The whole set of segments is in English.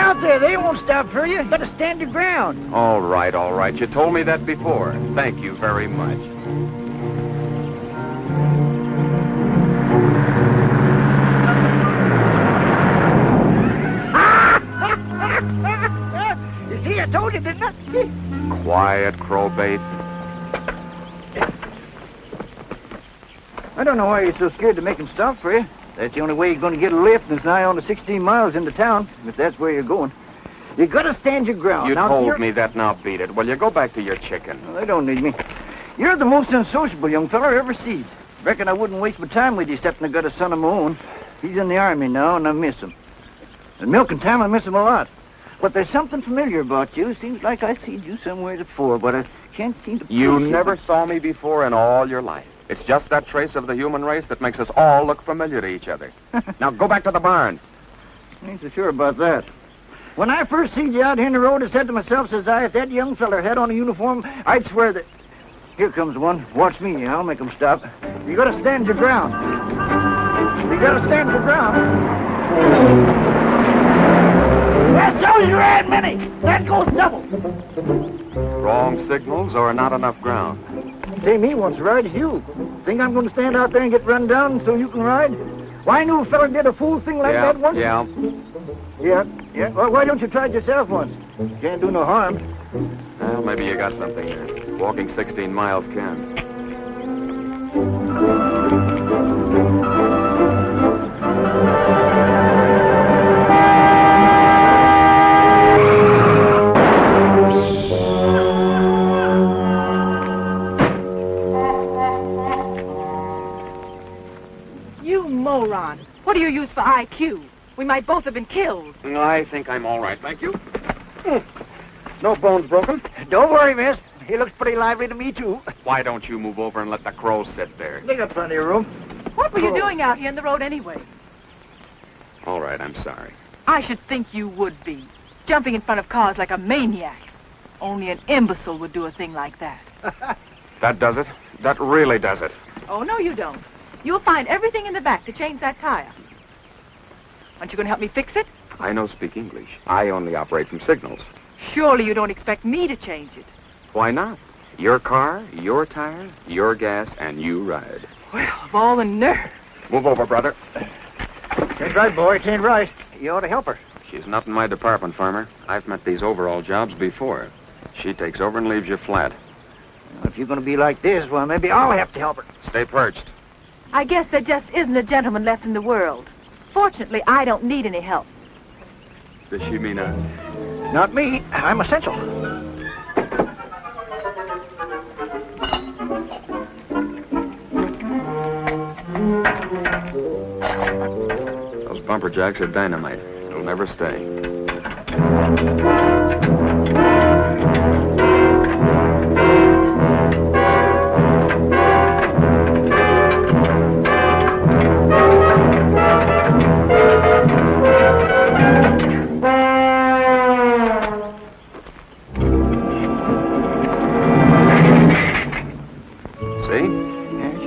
out there. They won't stop for you. You gotta stand your ground. All right, all right. You told me that before. Thank you very much. You see, I told you, didn't I? Quiet, crowbait. I don't know why you're so scared to make him stop for you. That's the only way you're going to get a lift, and it's nigh on to 16 miles into town, if that's where you're going. You gotta stand your ground. You now, told me that, now beat it. Well, you go back to your chicken. Well, they don't need me. You're the most unsociable young fella I ever seen. Reckon I wouldn't waste my time with you, except I got a son of my own. He's in the army now, and I miss him. And milking time, I miss him a lot. But there's something familiar about you. Seems like I seen you somewhere before, but I can't seem to... You never saw me before in all your life. It's just that trace of the human race that makes us all look familiar to each other. Now, go back to the barn. I ain't so sure about that. When I first seen you out here in the road, I said to myself, says I, if that young feller had on a uniform, I'd swear that... Here comes one. Watch me. I'll make him stop. You gotta stand your ground. You gotta stand your ground. That shows you had many. That goes double. Wrong signals or not enough ground. Say, me wants to ride as you. Think I'm going to stand out there and get run down so you can ride? Why, I knew a fella did a fool thing like that once. Yeah. Yeah. Well, why don't you try it yourself once? Can't do no harm. Well, maybe you got something there. Walking 16 miles can. Moron. What do you use for IQ? We might both have been killed. I think I'm all right, thank you. No bones broken. Don't worry, miss. He looks pretty lively to me, too. Why don't you move over and let the crows sit there? They got plenty of room. What were you doing out here in the road anyway? All right, I'm sorry. I should think you would be. Jumping in front of cars like a maniac. Only an imbecile would do a thing like that. That does it. That really does it. Oh, no, you don't. You'll find everything in the back to change that tire. Aren't you going to help me fix it? I don't speak English. I only operate from signals. Surely you don't expect me to change it. Why not? Your car, your tire, your gas, and you ride. Well, of all the nerve. Move over, brother. Ain't right, boy. It ain't right. You ought to help her. She's not in my department, farmer. I've met these overall jobs before. She takes over and leaves you flat. Well, if you're going to be like this, well, maybe I'll have to help her. Stay perched. I guess there just isn't a gentleman left in the world. Fortunately, I don't need any help. Does she mean us? Not me. I'm essential. Those bumper jacks are dynamite. It'll never stay.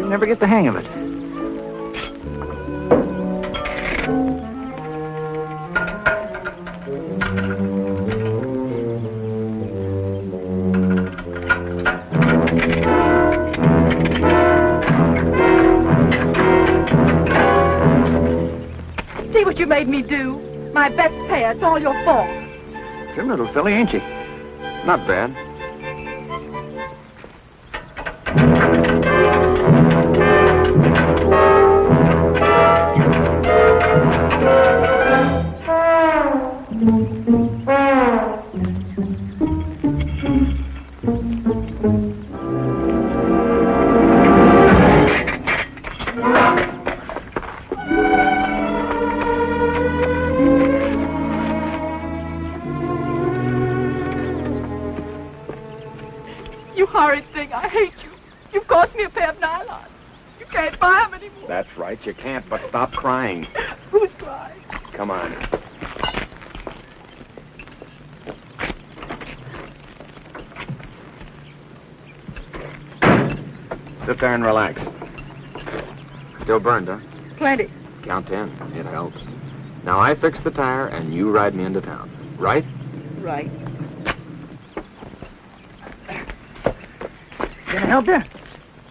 Never get the hang of it. See what you made me do? My best pair. It's all your fault. Trim little filly, ain't she? Not bad. You horrid thing. I hate you. You've cost me a pair of nylons. You can't buy them anymore. That's right, you can't, but stop crying. Who's crying? Come on. Sit there and relax. Still burned, huh? Plenty. Count 10. It helps. Now I fix the tire and you ride me into town. Right? Right. Can I help you?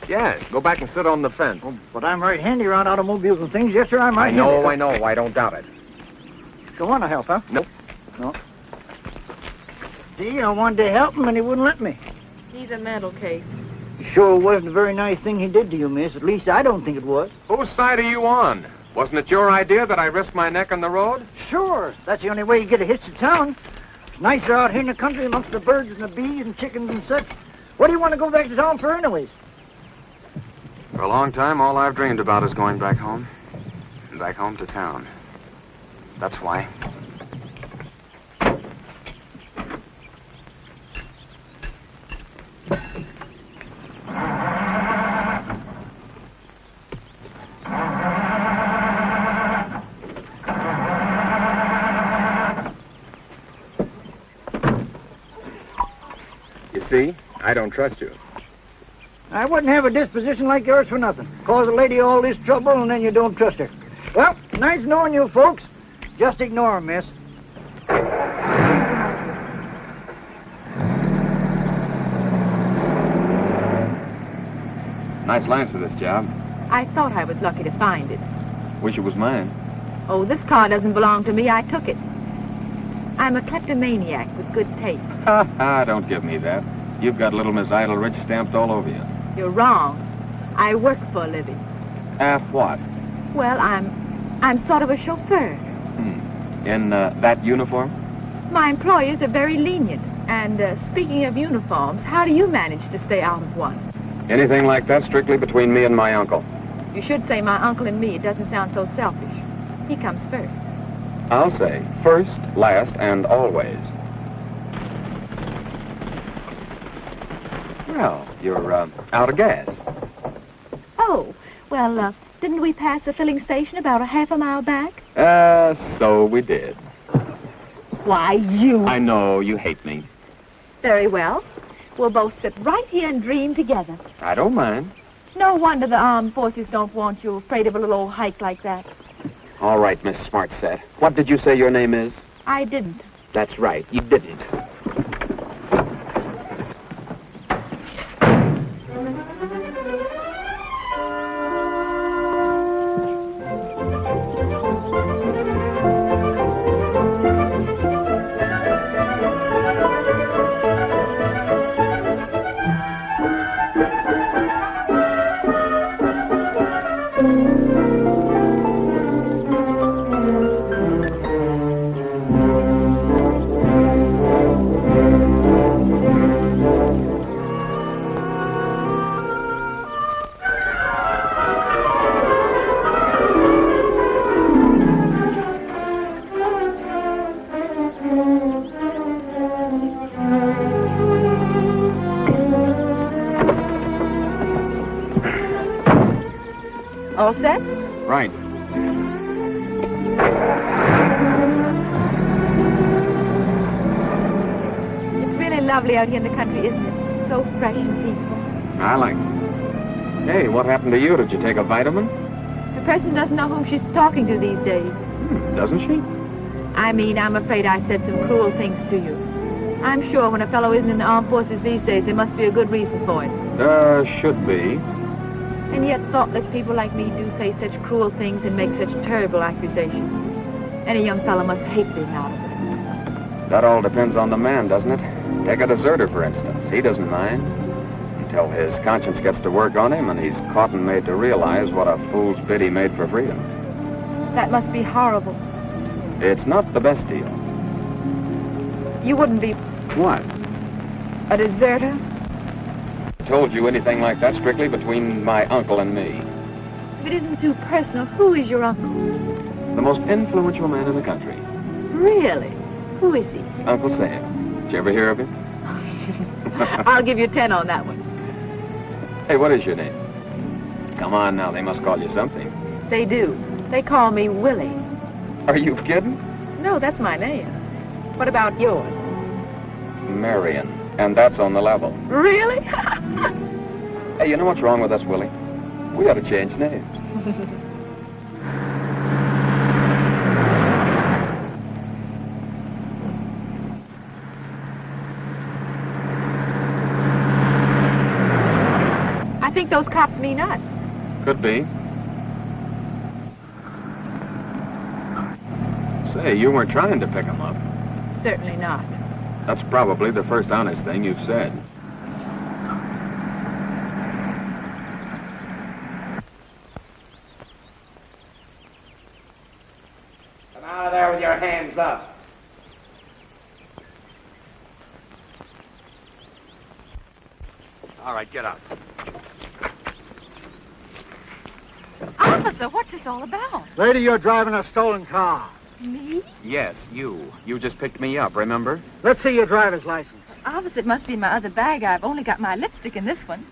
Yes. Go back and sit on the fence. Oh, but I'm right handy around automobiles and things. Yes, sir, I'm right I know. handy. I don't doubt it. You want to help, huh? Nope. No. See, I wanted to help him, and he wouldn't let me. He's a mental case. Sure wasn't a very nice thing he did to you, miss. At least I don't think it was. Whose side are you on? Wasn't it your idea that I risk my neck on the road? Sure. That's the only way you get a hitch to town. It's nicer out here in the country amongst the birds and the bees and chickens and such. What do you want to go back to town for anyways? For a long time, all I've dreamed about is going back home. And back home to town. That's why. You see, I don't trust you. I wouldn't have a disposition like yours for nothing. Cause a lady all this trouble and then you don't trust her. Well, nice knowing you folks. Just ignore 'em, miss. Nice lines for this job. I thought I was lucky to find it. Wish it was mine. Oh, this car doesn't belong to me. I took it. I'm a kleptomaniac with good taste. Don't give me that. You've got little Miss Idlerich stamped all over you. You're wrong. I work for a living. What? Well, I'm sort of a chauffeur. In that uniform? My employers are very lenient. And speaking of uniforms, how do you manage to stay out of one? Anything like that strictly between me and my uncle. You should say my uncle and me. It doesn't sound so selfish. He comes first. I'll say first, last, and always. Well, you're out of gas. Oh, well, didn't we pass the filling station about a half a mile back? So we did. Why, you... I know, you hate me. Very well. We'll both sit right here and dream together. I don't mind. No wonder the armed forces don't want you afraid of a little old hike like that. All right, Miss Smartset. What did you say your name is? I didn't. That's right, you didn't. All set? Right. It's really lovely out here in the country, isn't it? So fresh and peaceful. I like it. Hey, what happened to you? Did you take a vitamin? The person doesn't know whom she's talking to these days. Doesn't she? I mean, I'm afraid I said some cruel things to you. I'm sure when a fellow isn't in the armed forces these days, there must be a good reason for it. Should be. And yet thoughtless people like me do say such cruel things and make such terrible accusations. Any young fellow must hate being out of it. That all depends on the man, doesn't it? Take a deserter, for instance. He doesn't mind. Until his conscience gets to work on him and he's caught and made to realize what a fool's bid he made for freedom. That must be horrible. It's not the best deal. You wouldn't be What? a deserter? Told you anything like that strictly between my uncle and me. If it isn't too personal, who is your uncle? The most influential man in the country. Really? Who is he? Uncle Sam. Did you ever hear of him? I'll give you 10 on that one. Hey, what is your name? Come on now, they must call you something. They do. They call me Willie. Are you kidding? No, that's my name. What about yours? Marion. And that's on the level. Really? Hey, you know what's wrong with us, Willie? We ought to change names. think those cops mean us. Could be. Say, you weren't trying to pick him up. Certainly not. That's probably the first honest thing you've said. Come out of there with your hands up. All right, get out. Officer, what's this all about? Lady, you're driving a stolen car. Me? Yes, you. You just picked me up, remember? Let's see your driver's license. Officer, it must be in my other bag. I've only got my lipstick in this one.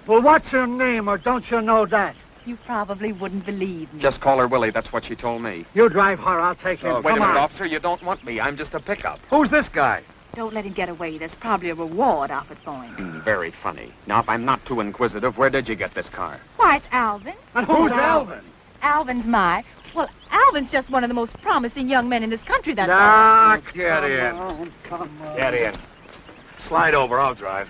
Well, what's your name, or don't you know that? You probably wouldn't believe me. Just call her Willie. That's what she told me. You drive her, I'll take him. Wait a Come minute, on. officer. You don't want me. I'm just a pickup. Who's this guy? Don't let him get away. There's probably a reward offered for him. Very funny. Now, if I'm not too inquisitive, where did you get this car? Why, it's Alvin. And who's Alvin? Alvin's Well, Alvin's just one of the most promising young men in this country, that's all. Nah, Get in. Come on. Get in. Slide over. I'll drive.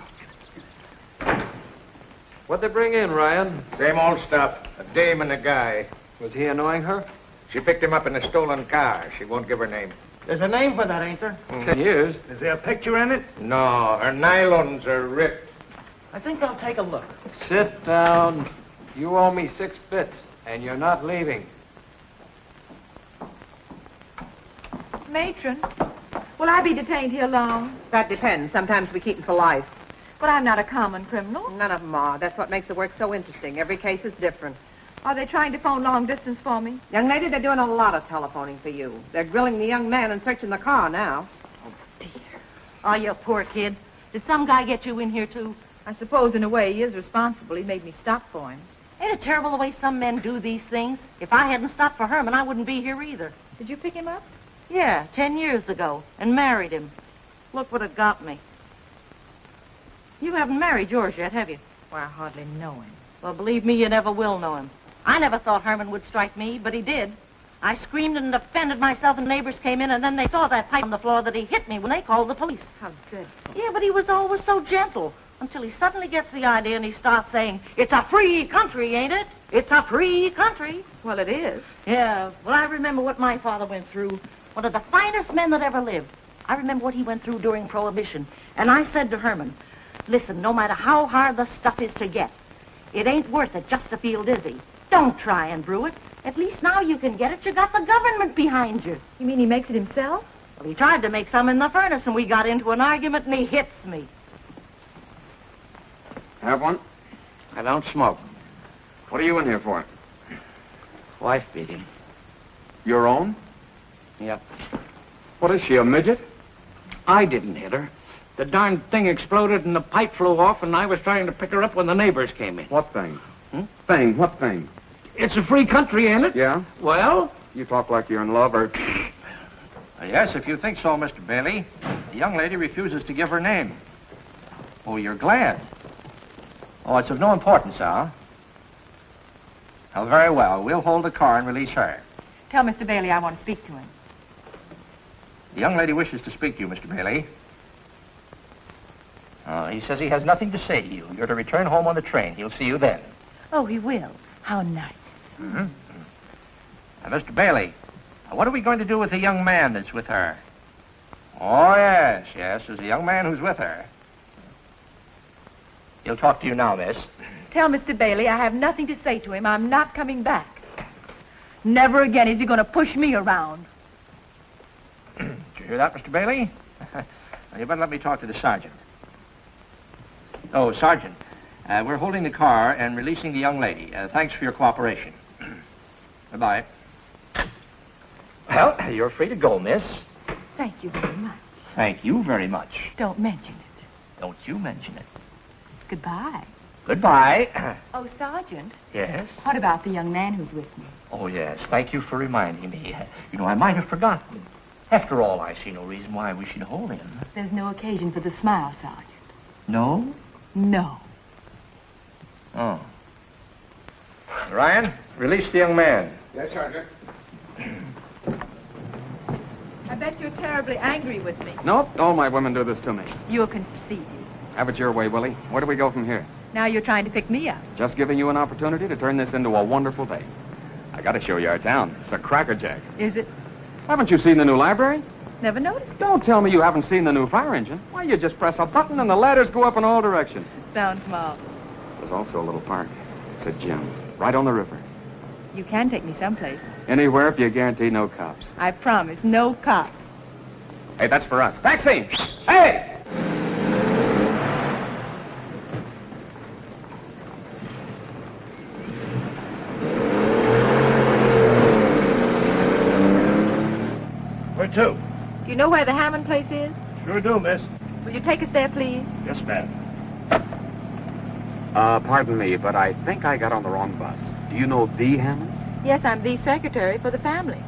What'd they bring in, Ryan? Same old stuff. A dame and a guy. Was he annoying her? She picked him up in a stolen car. She won't give her name. There's a name for that, ain't there? 10 years. Is there a picture in it? No, her nylons are ripped. I think I'll take a look. Sit down. You owe me 6 bits, and you're not leaving. Matron, will I be detained here long? That depends. Sometimes we keep them for life. But I'm not a common criminal. None of them are. That's what makes the work so interesting. Every case is different. Are they trying to phone long distance for me? Young lady, they're doing a lot of telephoning for you. They're grilling the young man and searching the car now. Oh, you poor kid. Did some guy get you in here, too? I suppose in a way he is responsible. He made me stop for him. Ain't it terrible the way some men do these things? If I hadn't stopped for Herman, I wouldn't be here either. Did you pick him up? Yeah, 10 years ago, and married him. Look what it got me. You haven't married yours yet, have you? Well, I hardly know him. Well, believe me, you never will know him. I never thought Herman would strike me, but he did. I screamed and defended myself, and neighbors came in, and then they saw that pipe on the floor that he hit me when they called the police. How good. Yeah, but he was always so gentle, until he suddenly gets the idea and he starts saying, "It's a free country, ain't it? It's a free country." Well, it is. Yeah, well, I remember what my father went through. One of the finest men that ever lived. I remember what he went through during Prohibition. And I said to Herman, "Listen, no matter how hard the stuff is to get, it ain't worth it just to feel dizzy. Don't try and brew it. At least now you can get it. You got the government behind you." You mean he makes it himself? Well, he tried to make some in the furnace, and we got into an argument, and he hits me. Have one? I don't smoke. What are you in here for? Wife beating. Your own? Yep. What is she, a midget? I didn't hit her. The darn thing exploded and the pipe flew off, and I was trying to pick her up when the neighbors came in. What thing? Thing? What thing? It's a free country, ain't it? Yeah? Well? You talk like you're in love, or... Yes, if you think so, Mr. Bailey. The young lady refuses to give her name. Oh, you're glad. Oh, it's of no importance, huh? Oh, very well. We'll hold the car and release her. Tell Mr. Bailey I want to speak to him. The young lady wishes to speak to you, Mr. Bailey. He says he has nothing to say to you. You're to return home on the train. He'll see you then. Oh, he will. How nice. Mm-hmm. Mr. Bailey, what are we going to do with the young man that's with her? Oh, yes, there's a young man who's with her. He'll talk to you now, miss. Tell Mr. Bailey I have nothing to say to him. I'm not coming back. Never again is he going to push me around. Did you hear that, Mr. Bailey? Well, you better let me talk to the sergeant. Oh, Sergeant, we're holding the car and releasing the young lady. Thanks for your cooperation. Goodbye. Well, you're free to go, miss. Thank you very much. Thank you very much. Don't mention it. Don't you mention it. Goodbye. Goodbye. Oh, Sergeant, Yes? what about the young man who's with me? Oh, yes. Thank you for reminding me. You know, I might have forgotten. After all, I see no reason why we should hold him. There's no occasion for the smile, Sergeant. No? No. Oh. Ryan, release the young man. Yes, Sergeant. I bet you're terribly angry with me. Nope, all my women do this to me. You're conceited. Have it your way, Willie. Where do we go from here? Now you're trying to pick me up. Just giving you an opportunity to turn this into a wonderful day. I got to show you our town. It's a crackerjack. Is it? Haven't you seen the new library? Never noticed. Don't tell me you haven't seen the new fire engine. Why, you just press a button and the ladders go up in all directions. Sounds small. There's also a little park. It's a gym, right on the river. You can take me someplace. Anywhere if you guarantee no cops. I promise, no cops. Hey, that's for us. Taxi! Hey! Where to? Do you know where the Hammond place is? Sure do, miss. Will you take us there, please? Yes, ma'am. Pardon me, but I think I got on the wrong bus. Do you know the Hammonds? Yes, I'm the secretary for the family.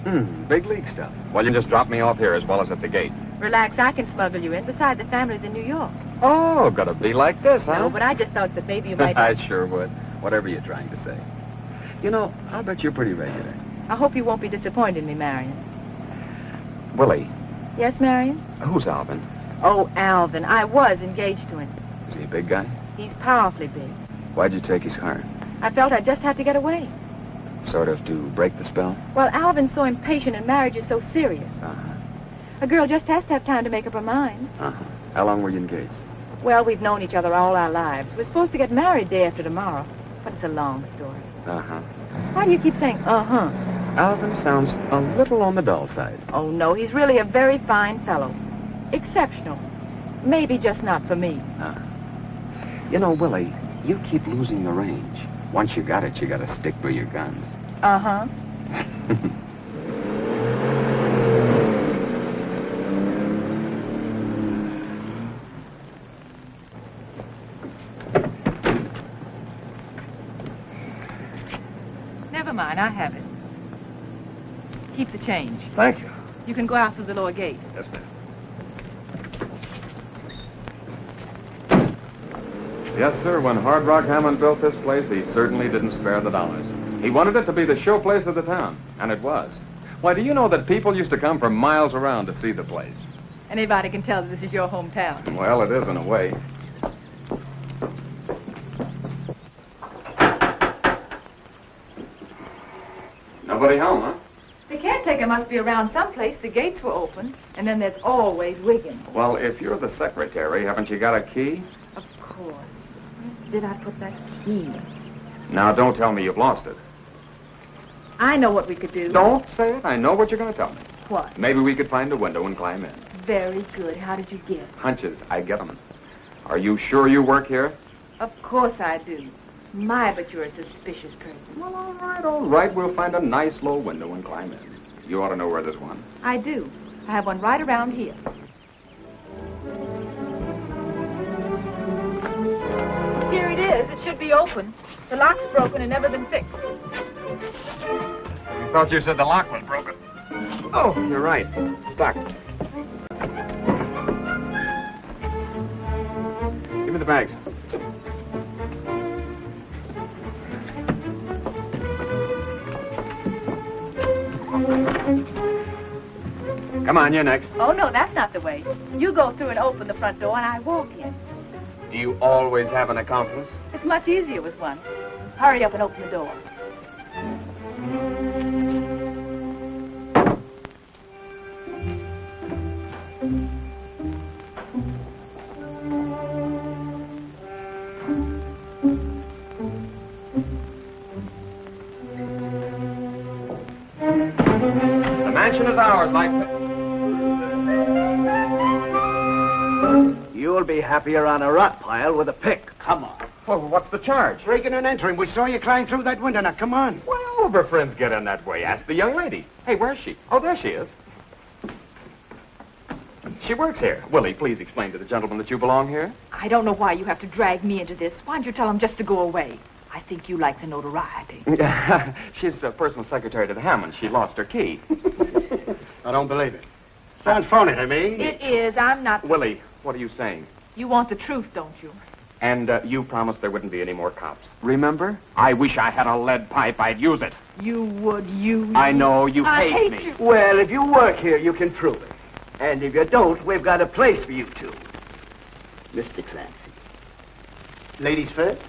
Big league stuff. Well, you just drop me off here as well as at the gate. Relax, I can smuggle you in. Besides, the family's in New York. Oh, gonna be like this, huh? No, but I just thought that maybe you might... I sure would. Whatever you're trying to say. You know, I'll bet you're pretty regular. I hope you won't be disappointed in me, Marion. Willie, Yes, Marion? who's Alvin? Oh, Alvin. I was engaged to him. Is he a big guy? He's powerfully big. Why'd you take his heart? I felt I just had to get away. Sort of to break the spell? Well, Alvin's so impatient and marriage is so serious. Uh-huh. A girl just has to have time to make up her mind. Uh-huh. How long were you engaged? Well, we've known each other all our lives. We're supposed to get married day after tomorrow, but it's a long story. Uh-huh. Why do you keep saying, uh-huh? Alvin sounds a little on the dull side. Oh, no, he's really a very fine fellow. Exceptional. Maybe just not for me. Uh-huh. You know, Willie, you keep losing the range. Once you got it, you gotta stick by your guns. Uh-huh. Never mind, I have it. Keep the change. Thank you. You can go out through the lower gate. Yes, ma'am. Yes, sir. When Hard Rock Hammond built this place, he certainly didn't spare the dollars. He wanted it to be the showplace of the town, and it was. Why, do you know that people used to come from miles around to see the place? Anybody can tell that this is your hometown. Well, it is in a way. Nobody home, huh? The caretaker must be around someplace. The gates were open, and then there's always Wiggins. Well, if you're the secretary, haven't you got a key? Of course. Where did I put that key? Now, don't tell me you've lost it. I know what we could do. Don't say it. I know what you're going to tell me. What? Maybe we could find a window and climb in. Very good. How did you guess? Hunches, I get them. Are you sure you work here? Of course I do. My, but you're a suspicious person. Well, all right. We'll find a nice low window and climb in. You ought to know where there's one. I do. I have one right around here. Here it is. It should be open. The lock's broken and never been fixed. I thought you said the lock was broken. Oh, you're right. Stuck. Give me the bags. Come on, you're next. Oh, no, that's not the way. You go through and open the front door, and I walk in. Do you always have an accomplice? It's much easier with one. Hurry up and open the door. The mansion is ours, like... You'll be happier on a rock pile with a pick. Come on. Well, what's the charge? Breaking and entering. We saw you climb through that window. Now, come on. Well, all of her friends get in that way. Ask the young lady. Hey, where's she? Oh, there she is. She works here. Willie, please explain to the gentleman that you belong here. I don't know why you have to drag me into this. Why don't you tell him just to go away? I think you like the notoriety. She's a personal secretary to the Hammond. She lost her key. I don't believe it. Sounds phony to me. It is. I'm not... Willie, what are you saying? You want the truth, don't you? And you promised there wouldn't be any more cops. Remember? I wish I had a lead pipe. I'd use it. You would, you... I know. You I hate me. you. Well, if you work here, you can prove it. And if you don't, we've got a place for you two. Mr. Clancy. Ladies first.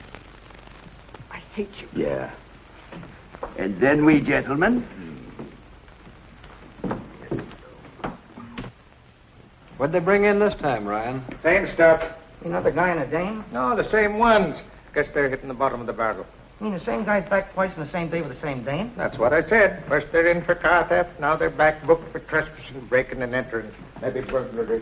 hate you. Yeah. And then we gentlemen. What'd they bring in this time, Ryan? Same stuff. Another guy and a dame? No, the same ones. Guess they're hitting the bottom of the barrel. You mean the same guy's back twice on the same day with the same dame? That's what I said. First they're in for car theft, now they're back booked for trespassing, breaking and entering. Maybe burglary.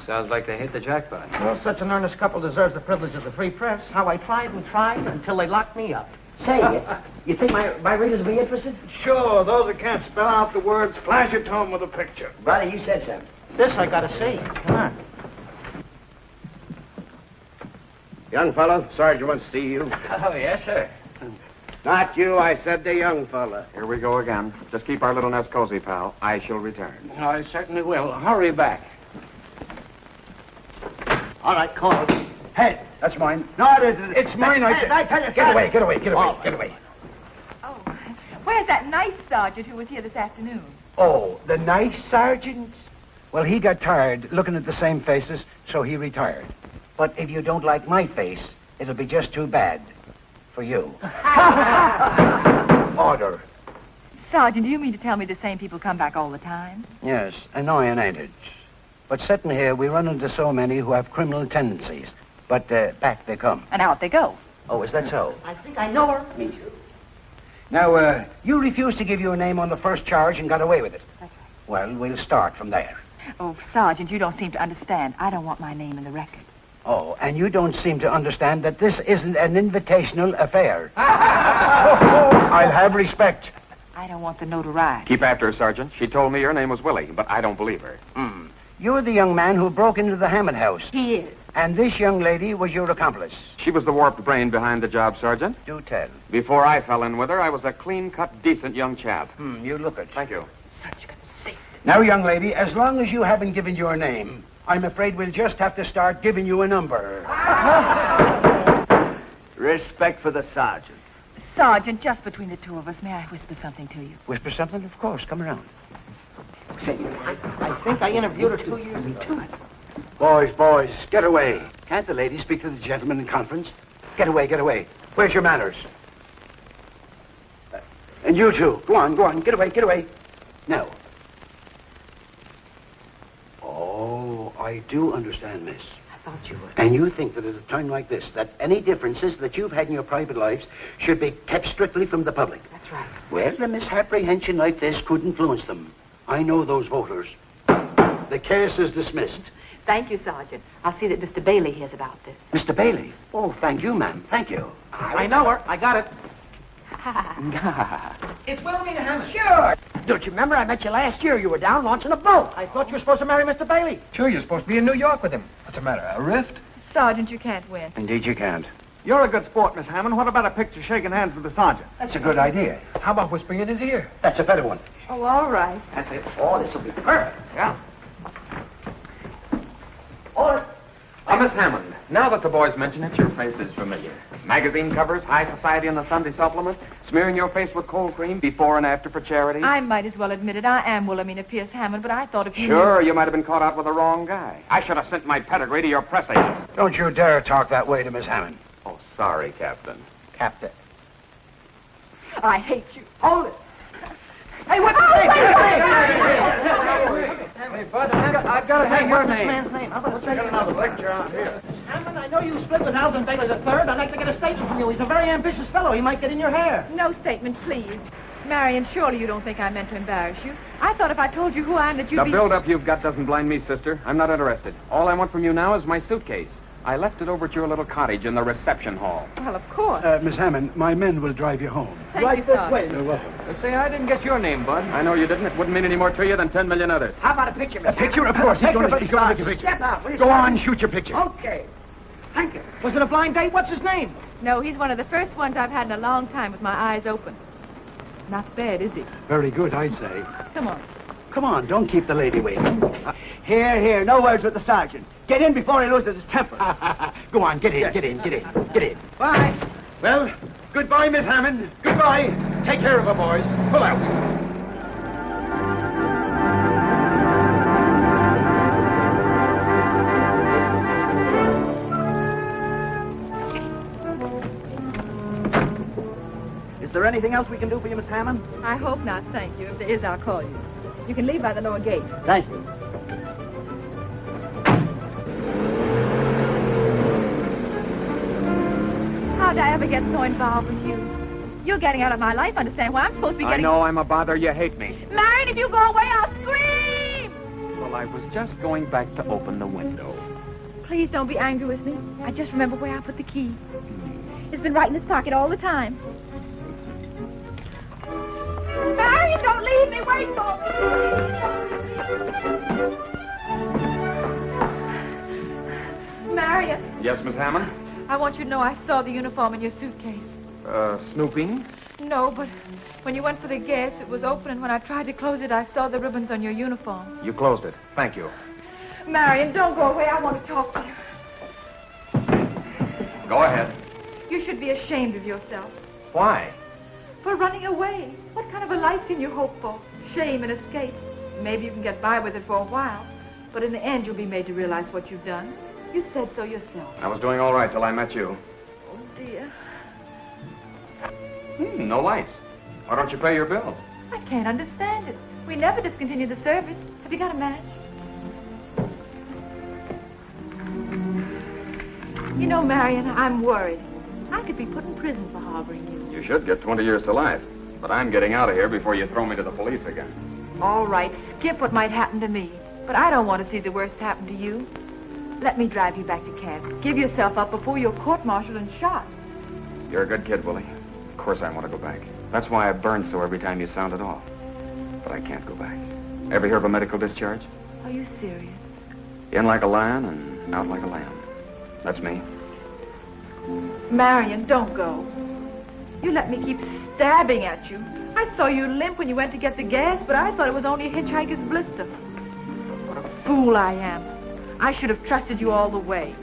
Sounds like they hit the jackpot. Well, such an earnest couple deserves the privilege of the free press. How I tried and tried until they locked me up. Say, you think my readers will be interested? Sure, those that can't spell out the words, flash it to them with a picture. Brother, you said something. This I gotta see. Come on. Young fellow, Sergeant wants to see you. Oh, yes, sir. Not you, I said the young fella. Here we go again. Just keep our little nest cozy, pal. I shall return. I certainly will. Hurry back. All right, call it. Hey, that's mine. No, it isn't. It's mine, I said. I tell you, get away, get away, get away, get away. Oh, where's that nice sergeant who was here this afternoon? Oh, the nice sergeant? Well, he got tired looking at the same faces, so he retired. But if you don't like my face, it'll be just too bad for you. Order. Sergeant, do you mean to tell me the same people come back all the time? Yes, annoying, ain't it? But sitting here, we run into so many who have criminal tendencies. But back they come. And out they go. Oh, is that so? I think I know her. Me too. Now, you refused to give your name on the first charge and got away with it. That's right. Well, we'll start from there. Oh, Sergeant, you don't seem to understand. I don't want my name in the record. Oh, and you don't seem to understand that this isn't an invitational affair. I'll have respect. I don't want the notoriety. Keep after her, Sergeant. She told me your name was Willie, but I don't believe her. You're the young man who broke into the Hammond house. He is. And this young lady was your accomplice. She was the warped brain behind the job, Sergeant. Do tell. Before I fell in with her, I was a clean-cut, decent young chap. You look it. Thank you. Now, young lady, as long as you haven't given your name, I'm afraid we'll just have to start giving you a number. Respect for the sergeant. Sergeant, just between the two of us, may I whisper something to you? Whisper something? Of course. Come around. Say, I think I interviewed her 2 years ago. Boys, get away. Can't the lady speak to the gentleman in conference? Get away, get away. Where's your manners? And you two, go on, get away. Now. Oh, I do understand, miss. I thought you would. And you think that at a time like this, that any differences that you've had in your private lives should be kept strictly from the public. That's right. Well, a misapprehension like this could influence them. I know those voters. The case is dismissed. Thank you, Sergeant. I'll see that Mr. Bailey hears about this. Mr. Bailey? Oh, thank you, ma'am. Thank you. I know her. I got it. It's Wilhelmina Hammond. Sure. Don't you remember I met you last year? You were down launching a boat. I thought you were supposed to marry Mr. Bailey. Sure, you're supposed to be in New York with him. What's the matter, a rift? Sergeant, you can't win. Indeed you can't. You're a good sport, Miss Hammond. What about a picture shaking hands with the sergeant? That's a good idea. How about whispering in his ear? That's a better one. Oh, all right. That's it. Oh, this will be perfect. Yeah. Miss Hammond, now that the boys mention it, your face is familiar. Magazine covers, high society in the Sunday supplement, smearing your face with cold cream before and after for charity. I might as well admit it. I am Wilhelmina Pierce Hammond, but I thought if you Sure, you might have been caught out with the wrong guy. I should have sent my pedigree to your press agent. Don't you dare talk that way to Miss Hammond. Oh, sorry, Captain. Captain. I hate you. Hold it. Hey, what's his name? Hey, Bud, I've got to have your What's this name. man's name? How about Get another picture out here. Hammond, I know you split with Alvin Bailey III. I'd like to get a statement from you. He's a very ambitious fellow. He might get in your hair. No statement, please. Marion, surely you don't think I meant to embarrass you. I thought if I told you who I am that you'd The be... build-up you've got doesn't blind me, sister. I'm not interested. All I want from you now is my suitcase. I left it over at your little cottage in the reception hall. Well, of course. Miss Hammond, my men will drive you home. Thank you, Sergeant. You're welcome. Say, I didn't get your name, Bud. I know you didn't. It wouldn't mean any more to you than 10 million others. How about a picture, Miss Picture, of course. He's going to make a picture. Step out, please. Go on, shoot your picture. Okay. Thank you. Was it a blind date? What's his name? No, he's one of the first ones I've had in a long time with my eyes open. Not bad, is he? Very good, I'd say. Come on. Come on, don't keep the lady waiting. Here. No words with the sergeant. Get in before he loses his temper. Go on, get in. Bye. Well, goodbye, Miss Hammond. Goodbye. Take care of her, boys. Pull out. anything else we can do for you, Miss Hammond? I hope not, thank you. If there is, I'll call you. You can leave by the lower gate. Thank you. How'd I ever get so involved with you? You're getting out of my life, understand? Well, I'm supposed to be I getting... know I'm a bother. You hate me. Marion, if you go away, I'll scream! Well, I was just going back to open the window. Please don't be angry with me. I just remember where I put the key. It's been right in his pocket all the time. Marion, don't leave me. Wait for me. Marion, Yes, Miss Hammond? I want you to know I saw the uniform in your suitcase. Snooping? No, but when you went for the gas, it was open, and when I tried to close it, I saw the ribbons on your uniform. You closed it. Thank you. Marion, don't go away. I want to talk to you. Go ahead. You should be ashamed of yourself Why? for running away. What kind of a life can you hope for? Shame and escape. Maybe you can get by with it for a while, but in the end, you'll be made to realize what you've done. You said so yourself. I was doing all right till I met you. Oh, dear. No lights. Why don't you pay your bill? I can't understand it. We never discontinued the service. Have you got a match? You know, Marion, I'm worried. I could be put in prison for harboring you. You should get 20 years to life. But I'm getting out of here before you throw me to the police again. All right, skip what might happen to me. But I don't want to see the worst happen to you. Let me drive you back to camp. Give yourself up before you're court-martialed and shot. You're a good kid, Willie. Of course I want to go back. That's why I burned so every time you sounded off. But I can't go back. Ever hear of a medical discharge? Are you serious? In like a lion and out like a lamb. That's me. Marion, don't go. You let me keep stabbing at you. I saw you limp when you went to get the gas, but I thought it was only a hitchhiker's blister. What a fool I am. I should have trusted you all the way.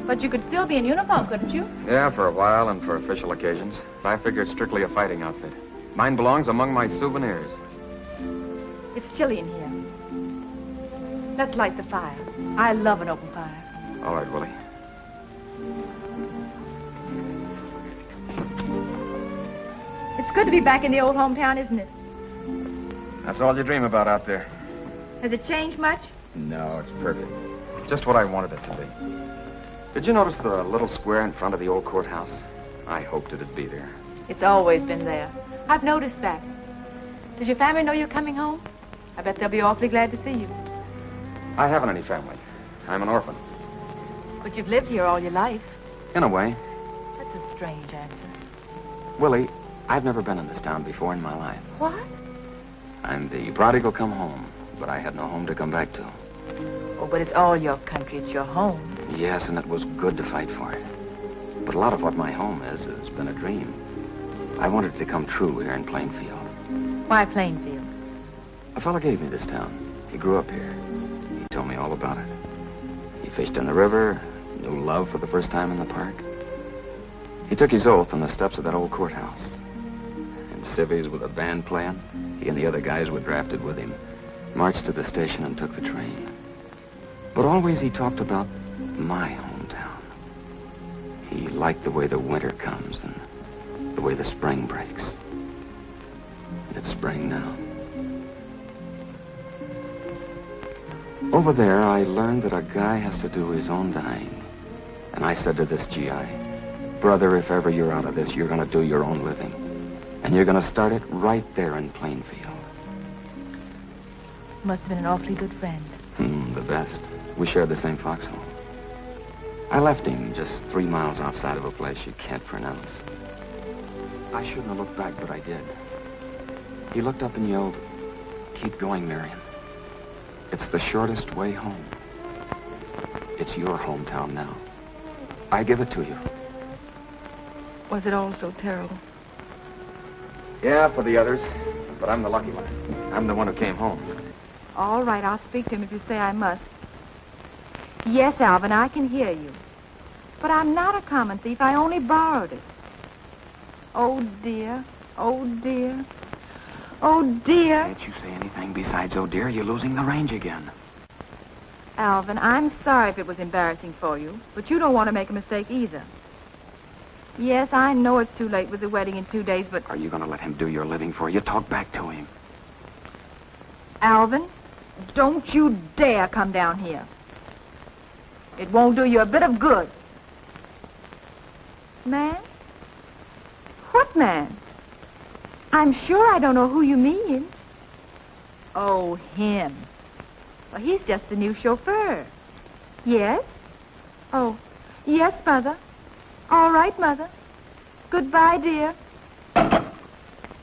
But you could still be in uniform, couldn't you? Yeah, for a while and for official occasions. I figured strictly a fighting outfit. Mine belongs among my souvenirs. It's chilly in here. Let's light the fire. I love an open fire. All right, Willie. It's good to be back in the old hometown, isn't it? That's all you dream about out there. Has it changed much? No, it's perfect. Just what I wanted it to be. Did you notice the little square in front of the old courthouse? I hoped it'd be there. It's always been there. I've noticed that. Does your family know you're coming home? I bet they'll be awfully glad to see you. I haven't any family. I'm an orphan. But you've lived here all your life. In a way. That's a strange answer. Willie, I've never been in this town before in my life. What? I'm the prodigal come home, but I had no home to come back to. Oh, but it's all your country. It's your home. Yes, and it was good to fight for it. But a lot of what my home is has been a dream. I wanted it to come true here in Plainfield. Why Plainfield? A fella gave me this town. He grew up here. He told me all about it. He fished in the river, knew love for the first time in the park. He took his oath on the steps of that old courthouse. In civvies with a band playing, he and the other guys were drafted with him, marched to the station and took the train. But always he talked about my hometown. He liked the way the winter comes and the way the spring breaks. And it's spring now. Over there, I learned that a guy has to do his own dying. And I said to this GI, brother, if ever you're out of this, you're going to do your own living. And you're going to start it right there in Plainfield. Must have been an awfully good friend. The best. We shared the same foxhole. I left him just 3 miles outside of a place you can't pronounce. I shouldn't have looked back, but I did. He looked up and yelled, "Keep going, Marion. It's the shortest way home. It's your hometown now. I give it to you." Was it all so terrible? Yeah, for the others. But I'm the lucky one. I'm the one who came home. All right, I'll speak to him if you say I must. Yes, Alvin, I can hear you. But I'm not a common thief. I only borrowed it. Oh, dear. Oh, dear. Oh, dear. Can't you say anything besides, oh, dear? You're losing the range again. Alvin, I'm sorry if it was embarrassing for you, but you don't want to make a mistake either. Yes, I know it's too late with the wedding in 2 days, but... Are you going to let him do your living for you? Talk back to him. Alvin, don't you dare come down here. It won't do you a bit of good. Man? What man? I'm sure I don't know who you mean. Oh, him. Well, he's just the new chauffeur. Yes? Oh, yes, Mother. All right, Mother. Goodbye, dear.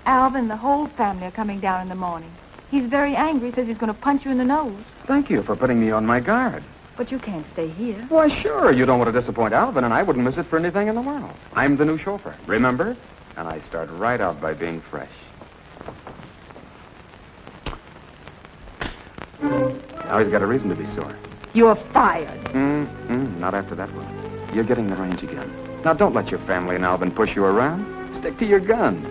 Alvin, the whole family are coming down in the morning. He's very angry, says he's going to punch you in the nose. Thank you for putting me on my guard. But you can't stay here. Why, sure. You don't want to disappoint Alvin, and I wouldn't miss it for anything in the world. I'm the new chauffeur, remember? And I start right out by being fresh. Now he's got a reason to be sore. You're fired. Not after that one. You're getting the range again. Now, don't let your family and Alvin push you around. Stick to your guns.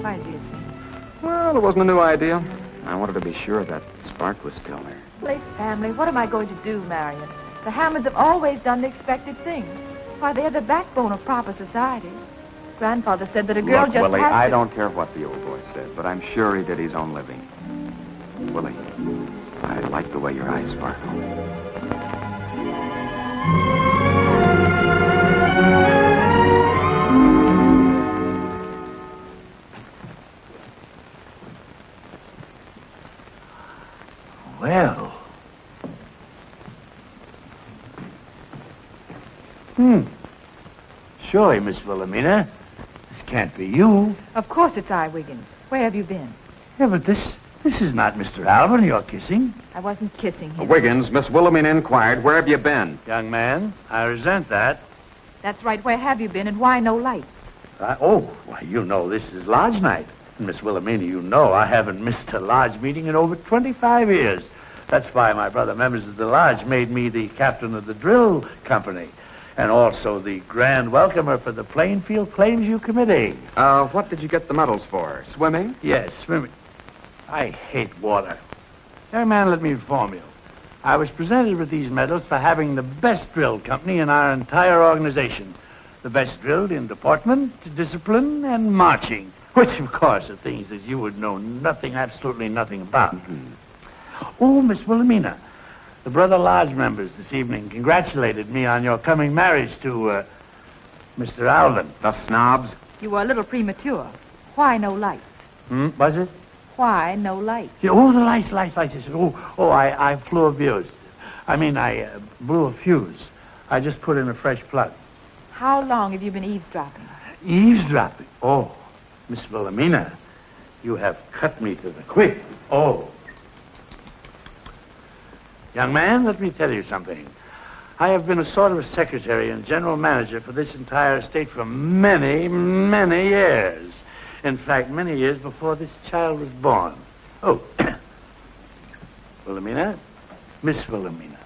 Why do you think? Well, it wasn't a new idea. I wanted to be sure that spark was still there. Late family, what am I going to do, Marion? The Hammonds have always done the expected things. Why, they're the backbone of proper society. Grandfather said that a girl Look, just Willie, has to... I don't care what the old boy said, but I'm sure he did his own living. Willie, I like the way your eyes sparkle. Well. Surely, Miss Wilhelmina. This can't be you. Of course it's I, Wiggins. Where have you been? Yeah, but this is not Mr. Alvin you're kissing. I wasn't kissing him. Wiggins, Miss Wilhelmina inquired, where have you been? Young man, I resent that. That's right. Where have you been, and why no light? Why, you know this is lodge night. And Miss Wilhelmina, you know I haven't missed a lodge meeting in over 25 years. That's why my brother members of the lodge made me the captain of the drill company. And also the grand welcomer for the Plainfield Claims Committee. What did you get the medals for? Swimming? Yes, swimming. I hate water. Young man, let me inform you. I was presented with these medals for having the best drill company in our entire organization. The best drilled in deportment, discipline, and marching. Which, of course, are things that you would know absolutely nothing about. Mm-hmm. Oh, Miss Wilhelmina, the brother lodge members this evening congratulated me on your coming marriage to, Mr. Alvin. The snobs? You were a little premature. Why no light? Was it? Why no light? Yeah, the lights. I blew a fuse. I blew a fuse. I just put in a fresh plug. How long have you been eavesdropping? Eavesdropping? Oh, Miss Wilhelmina, you have cut me to the quick. Oh. Young man, let me tell you something. I have been a sort of a secretary and general manager for this entire estate for many, many years. In fact, many years before this child was born. Oh, Wilhelmina, Miss Wilhelmina,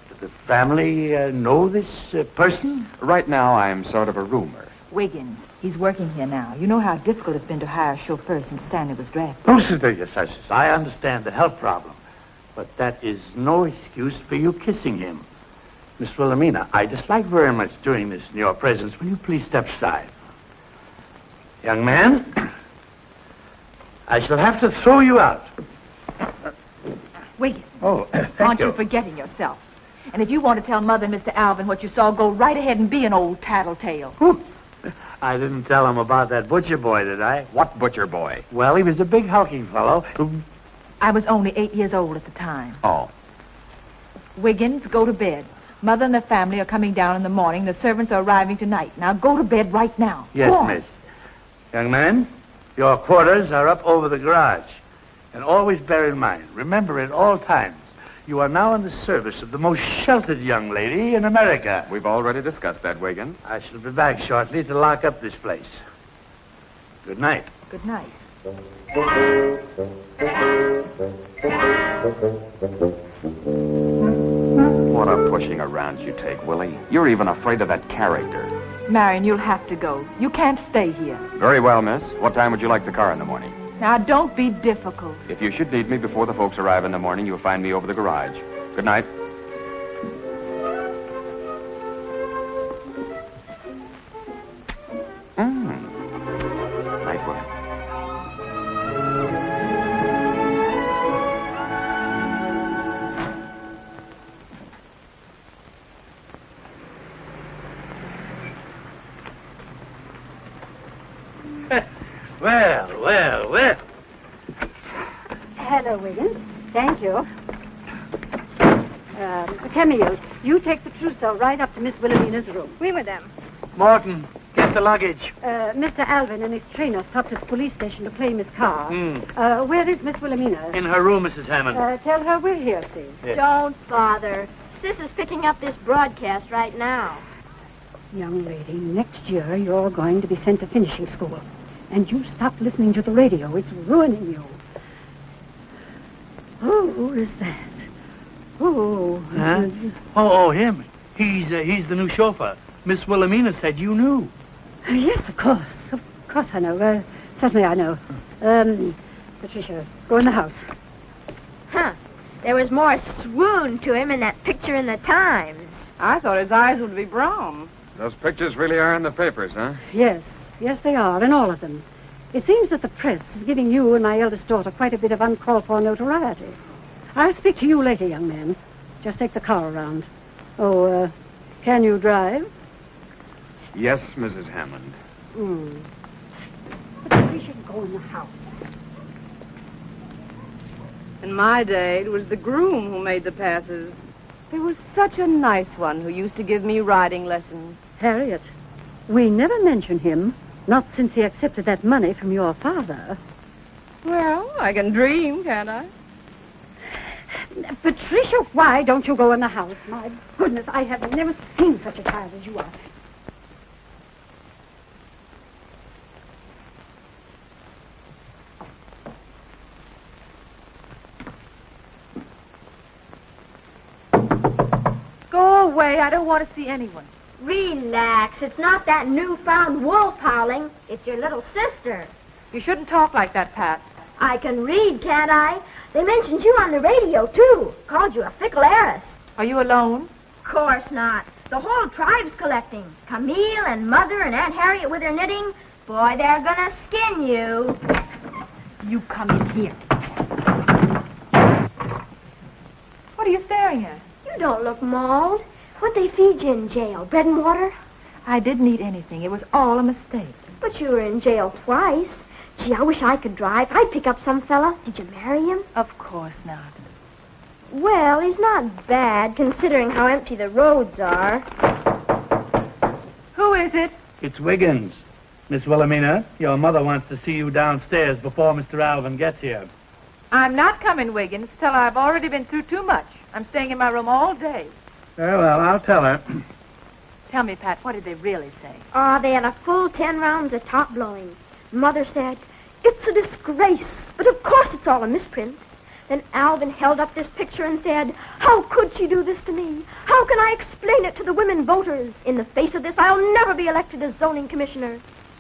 does the family know this person? Right now, I'm sort of a rumor. Wiggins. He's working here now. You know how difficult it's been to hire a chauffeur since Stanley was drafted. Oh, yes, I understand the health problem. But that is no excuse for you kissing him. Miss Wilhelmina, I dislike very much doing this in your presence. Will you please step aside? Young man, I shall have to throw you out. Wiggins. Oh, thank Aren't you. you forgetting yourself? And if you want to tell Mother and Mr. Alvin what you saw, go right ahead and be an old tattletale. I didn't tell him about that butcher boy, did I? What butcher boy? Well, he was a big hulking fellow. I was only 8 years old at the time. Oh. Wiggins, go to bed. Mother and the family are coming down in the morning. The servants are arriving tonight. Now go to bed right now. Yes, Go on. miss. Young man, your quarters are up over the garage. And always bear in mind, remember at all times, you are now in the service of the most sheltered young lady in America. We've already discussed that, Wiggins. I shall be back shortly to lock up this place. Good night. Good night. What a pushing around you take, Willie. You're even afraid of that character. Marion, you'll have to go. You can't stay here. Very well, miss. What time would you like the car in the morning? Now, don't be difficult. If you should need me before the folks arrive in the morning, you'll find me over the garage. Good night. Well. Hello, Wiggins. Thank you. Camille, you take the trousseau right up to Miss Wilhelmina's room. Oui, madame. Morton, get the luggage. Mr. Alvin and his trainer stopped at the police station to claim his car. Where is Miss Wilhelmina? In her room, Mrs. Hammond. Tell her we're here, please. Yes. Don't bother. Sis is picking up this broadcast right now. Young lady, next year you're going to be sent to finishing school. And you stop listening to the radio. It's ruining you. Who is that? Huh? Oh, him. He's the new chauffeur. Miss Wilhelmina said you knew. Yes, of course. Of course I know. Certainly I know. Patricia, go in the house. Huh. There was more swoon to him in that picture in the Times. I thought his eyes would be brown. Those pictures really are in the papers, huh? Yes, they are, and all of them. It seems that the press is giving you and my eldest daughter quite a bit of uncalled for notoriety. I'll speak to you later, young man. Just take the car around. Oh, can you drive? Yes, Mrs. Hammond. But we should go in the house. In my day, it was the groom who made the passes. There was such a nice one who used to give me riding lessons. Harriet, we never mention him, not since he accepted that money from your father. Well, I can dream, can't I? Patricia, why don't you go in the house? My goodness, I have never seen such a child as you are. Go away. I don't want to see anyone. Relax. It's not that newfound wool piling. It's your little sister. You shouldn't talk like that, Pat. I can read, can't I? They mentioned you on the radio, too. Called you a fickle heiress. Are you alone? Of course not. The whole tribe's collecting. Camille and Mother and Aunt Harriet with her knitting. Boy, they're gonna skin you. You come in here. What are you staring at? You don't look mauled. What'd they feed you in jail? Bread and water? I didn't eat anything. It was all a mistake. But you were in jail twice. Gee, I wish I could drive. I'd pick up some fella. Did you marry him? Of course not. Well, he's not bad, considering how empty the roads are. Who is it? It's Wiggins. Miss Wilhelmina, your mother wants to see you downstairs before Mr. Alvin gets here. I'm not coming, Wiggins, till I've already been through too much. I'm staying in my room all day. Very well, I'll tell her. Tell me, Pat, what did they really say? Oh, they had a full 10 rounds of top blowing. Mother said, "It's a disgrace, but of course it's all a misprint." Then Alvin held up this picture and said, "How could she do this to me? How can I explain it to the women voters? In the face of this, I'll never be elected as zoning commissioner."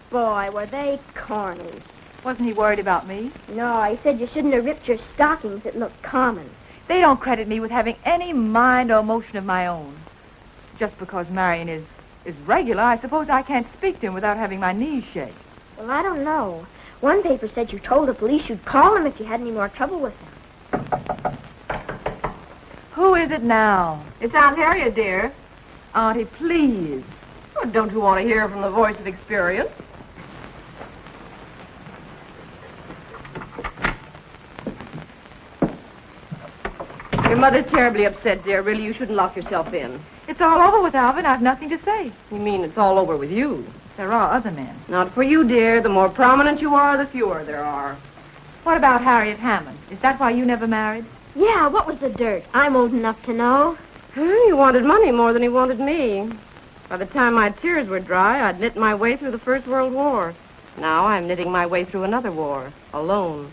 Boy, were they corny. Wasn't he worried about me? No, he said you shouldn't have ripped your stockings. It looked common. They don't credit me with having any mind or emotion of my own. Just because Marion is regular, I suppose I can't speak to him without having my knees shake. Well, I don't know. One paper said you told the police you'd call him if you had any more trouble with him. Who is it now? It's Aunt Harriet, dear. Auntie, please. Oh, don't you want to hear from the voice of experience? Your mother's terribly upset, dear. Really, you shouldn't lock yourself in. It's all over with Alvin. I've nothing to say. You mean it's all over with you? There are other men. Not for you, dear. The more prominent you are, the fewer there are. What about Harriet Hammond? Is that why you never married? Yeah, what was the dirt? I'm old enough to know. He wanted money more than he wanted me. By the time my tears were dry, I'd knit my way through the First World War. Now I'm knitting my way through another war, alone.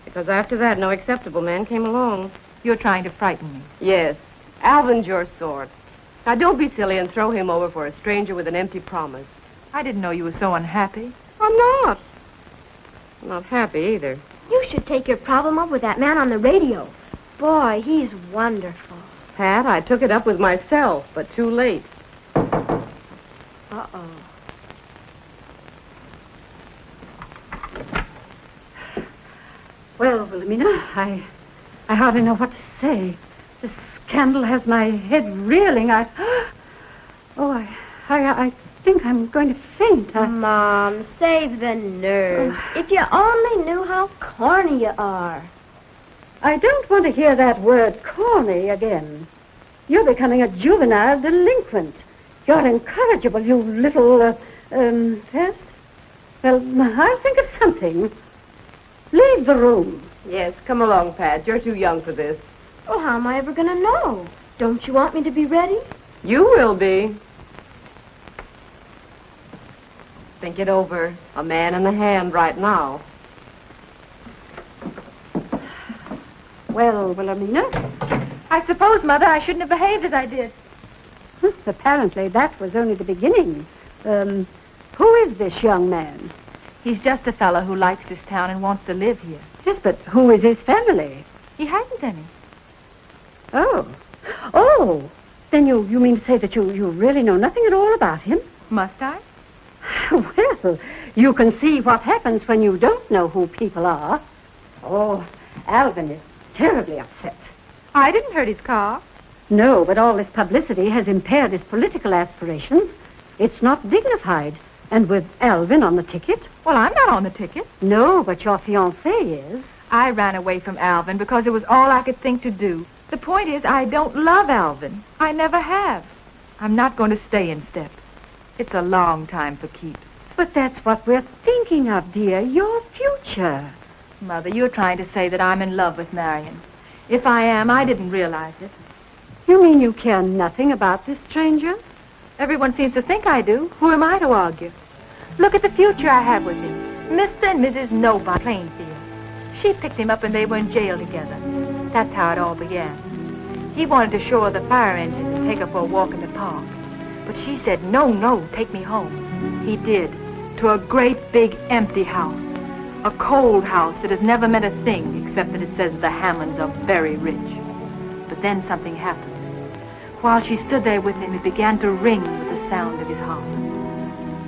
Because after that, no acceptable man came along. You're trying to frighten me. Yes. Alvin's your sort. Now, don't be silly and throw him over for a stranger with an empty promise. I didn't know you were so unhappy. I'm not. I'm not happy either. You should take your problem up with that man on the radio. Boy, he's wonderful. Pat, I took it up with myself, but too late. Uh-oh. Well, Wilhelmina, I hardly know what to say. This scandal has my head reeling. I think I'm going to faint. Mom, save the nerves. If you only knew how corny you are. I don't want to hear that word corny again. You're becoming a juvenile delinquent. You're incorrigible, you little, pest. Well, I'll think of something. Leave the room. Yes, come along, Pat. You're too young for this. Well, how am I ever going to know? Don't you want me to be ready? You will be. Think it over. A man in the hand right now. Well, Wilhelmina? I suppose, Mother, I shouldn't have behaved as I did. Apparently that was only the beginning. Who is this young man? He's just a fellow who likes this town and wants to live here. Yes, but who is his family? He hasn't any. Oh, then you mean to say that you really know nothing at all about him? Must I? Well, you can see what happens when you don't know who people are. Oh, Alvin is terribly upset. I didn't hurt his car. No, but all this publicity has impaired his political aspirations. It's not dignified. And with Alvin on the ticket? Well, I'm not on the ticket. No, but your fiancé is. I ran away from Alvin because it was all I could think to do. The point is, I don't love Alvin. I never have. I'm not going to stay in step. It's a long time for keeps. But that's what we're thinking of, dear. Your future. Mother, you're trying to say that I'm in love with Marion. If I am, I didn't realize it. You mean you care nothing about this stranger? Everyone seems to think I do. Who am I to argue? Look at the future I have with him. Mr. and Mrs. Nobody Plainfield. She picked him up when they were in jail together. That's how it all began. He wanted to show her the fire engine and take her for a walk in the park. But she said, no, take me home. He did, to a great big empty house. A cold house that has never meant a thing except that it says the Hammonds are very rich. But then something happened. While she stood there with him, it began to ring with the sound of his heart.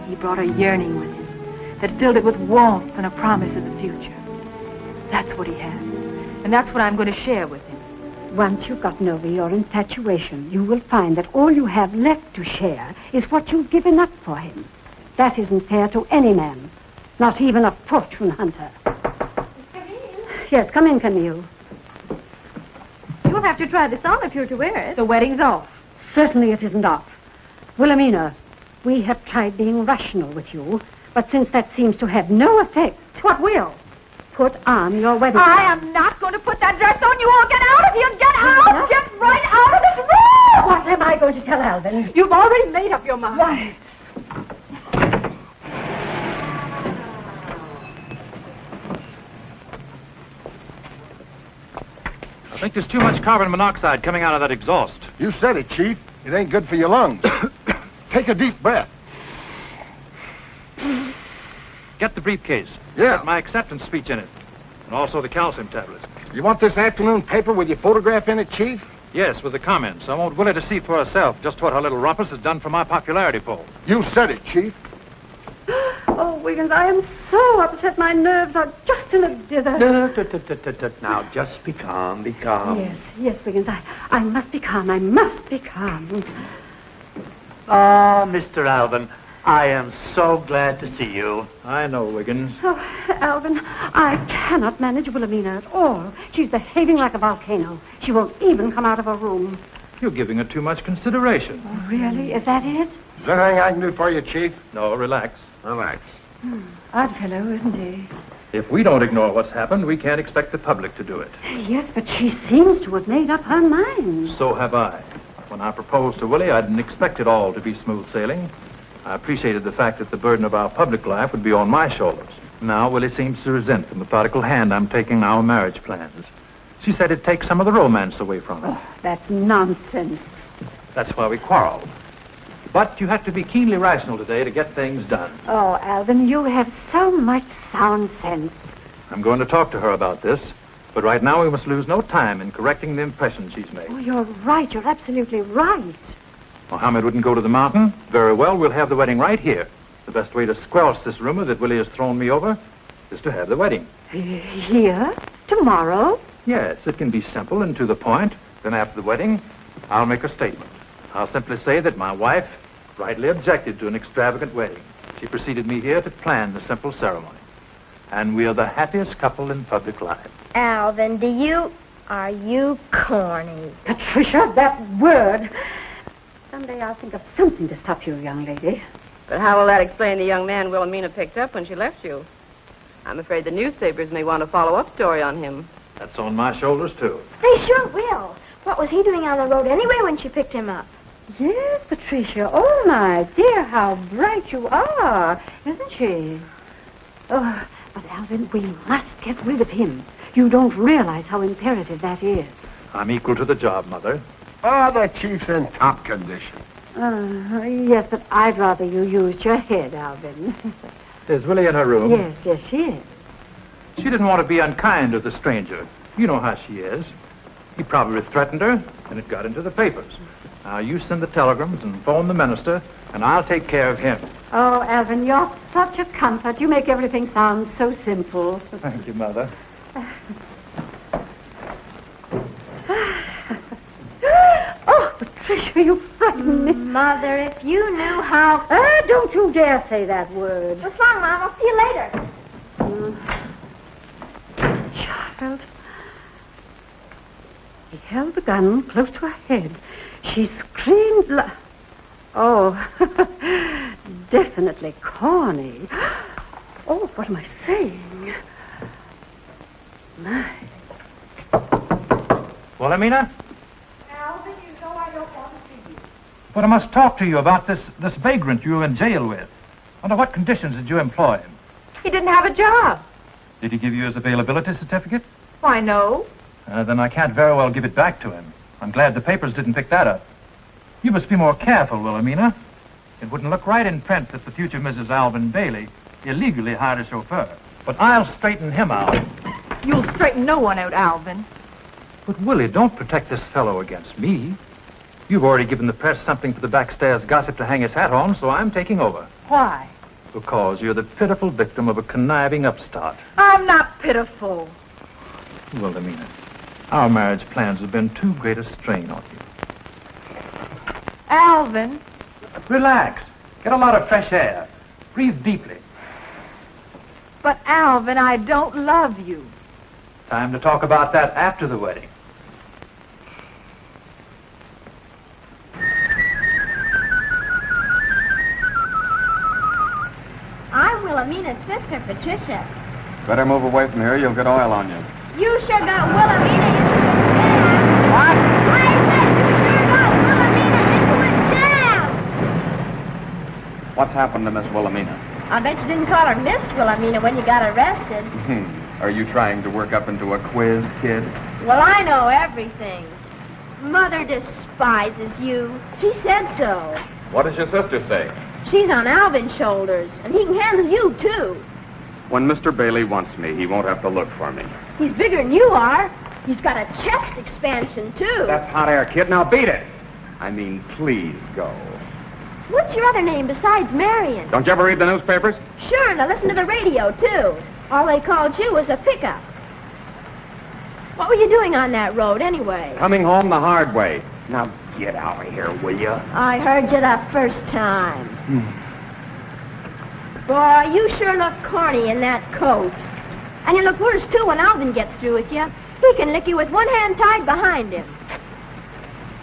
He brought a yearning with him that filled it with warmth and a promise of the future. That's what he has. And that's what I'm going to share with him. Once you've gotten over your infatuation, you will find that all you have left to share is what you've given up for him. That isn't fair to any man, not even a fortune hunter. Yes, come in, Camille. You'll have to try this on if you're to wear it. The wedding's off. Certainly it isn't off. Wilhelmina, we have tried being rational with you, but since that seems to have no effect... What will? Put on your wedding I dress. am not going to put that dress on. You all get out of here. Get out. Get right out of this room. What am I going to tell Alvin? You've already made up your mind. Why? I think there's too much carbon monoxide coming out of that exhaust. You said it, Chief. It ain't good for your lungs. Take a deep breath. Get the briefcase. Yeah. Got my acceptance speech in it. And also the calcium tablets. You want this afternoon paper with your photograph in it, Chief? Yes, with the comments. I want Willie to see for herself just what her little rumpus has done for my popularity poll. You said it, Chief. Oh, Wiggins, I am so upset. My nerves are just in a dither. Now, just be calm, be calm. Yes, Wiggins, I must be calm. I must be calm. Oh, Mr. Alvin, I am so glad to see you. I know, Wiggins. Oh, Alvin, I cannot manage Wilhelmina at all. She's behaving like a volcano. She won't even come out of her room. You're giving her too much consideration. Oh, really? Is that it? Is there anything I can do for you, Chief? No, relax. Relax. Odd fellow, isn't he? If we don't ignore what's happened, we can't expect the public to do it. Yes, but she seems to have made up her mind. So have I. When I proposed to Willie, I didn't expect it all to be smooth sailing. I appreciated the fact that the burden of our public life would be on my shoulders. Now, Willie seems to resent the methodical hand I'm taking in our marriage plans. She said it takes some of the romance away from it. Oh, that's nonsense. That's why we quarreled. But you have to be keenly rational today to get things done. Oh, Alvin, you have so much sound sense. I'm going to talk to her about this, but right now we must lose no time in correcting the impression she's made. Oh, you're right. You're absolutely right. Mohammed wouldn't go to the mountain. Very well, we'll have the wedding right here. The best way to squelch this rumor that Willie has thrown me over is to have the wedding. Here? Tomorrow? Yes, it can be simple and to the point. Then after the wedding, I'll make a statement. I'll simply say that my wife rightly objected to an extravagant wedding. She preceded me here to plan the simple ceremony. And we are the happiest couple in public life. Alvin, are you corny? Patricia, that word. Someday I'll think of something to stop you, young lady. But how will that explain the young man Wilhelmina picked up when she left you? I'm afraid the newspapers may want a follow-up story on him. That's on my shoulders, too. They sure will. What was he doing on the road anyway when she picked him up? Yes, Patricia. Oh, my dear, how bright you are, isn't she? Oh, but Alvin, we must get rid of him. You don't realize how imperative that is. I'm equal to the job, Mother. Oh, the chief's in top condition. Yes, but I'd rather you used your head, Alvin. Is Willie in her room? Yes, she is. She didn't want to be unkind to the stranger. You know how she is. He probably threatened her, and it got into the papers. Now, you send the telegrams and phone the minister, and I'll take care of him. Oh, Alvin, you're such a comfort. You make everything sound so simple. Thank you, Mother. Oh, Patricia, you frightened me. Mother, if you knew how... Don't you dare say that word. What's wrong, Mom? I'll see you later. Child. He held the gun close to her head. She screamed... Oh, definitely corny. Oh, what am I saying? My... Wilhelmina? Alvin, you know I don't want to see you. But I must talk to you about this vagrant you were in jail with. Under what conditions did you employ him? He didn't have a job. Did he give you his availability certificate? Why, no. Then I can't very well give it back to him. I'm glad the papers didn't pick that up. You must be more careful, Wilhelmina. It wouldn't look right in print that the future Mrs. Alvin Bailey illegally hired a chauffeur. But I'll straighten him out. You'll straighten no one out, Alvin. But, Willie, don't protect this fellow against me. You've already given the press something for the backstairs gossip to hang his hat on, so I'm taking over. Why? Because you're the pitiful victim of a conniving upstart. I'm not pitiful. Wilhelmina, our marriage plans have been too great a strain on you. Alvin. Relax. Get a lot of fresh air. Breathe deeply. But, Alvin, I don't love you. Time to talk about that after the wedding. I'm Wilhelmina's sister, Patricia. Better move away from here. You'll get oil on you. You sure got Wilhelmina into a jam. What? I said you sure got Wilhelmina into a jam. What's happened to Miss Wilhelmina? I bet you didn't call her Miss Wilhelmina when you got arrested. Are you trying to work up into a quiz, kid? Well, I know everything. Mother despises you. She said so. What does your sister say? She's on Alvin's shoulders, and he can handle you, too. When Mr. Bailey wants me, he won't have to look for me. He's bigger than you are. He's got a chest expansion, too. That's hot air, kid. Now beat it. I mean, please go. What's your other name besides Marion? Don't you ever read the newspapers? Sure, and I listen to the radio, too. All they called you was a pickup. What were you doing on that road, anyway? Coming home the hard way. Now get out of here, will you? I heard you the first time. Boy, you sure look corny in that coat. And you look worse, too, when Alvin gets through with you. He can lick you with one hand tied behind him.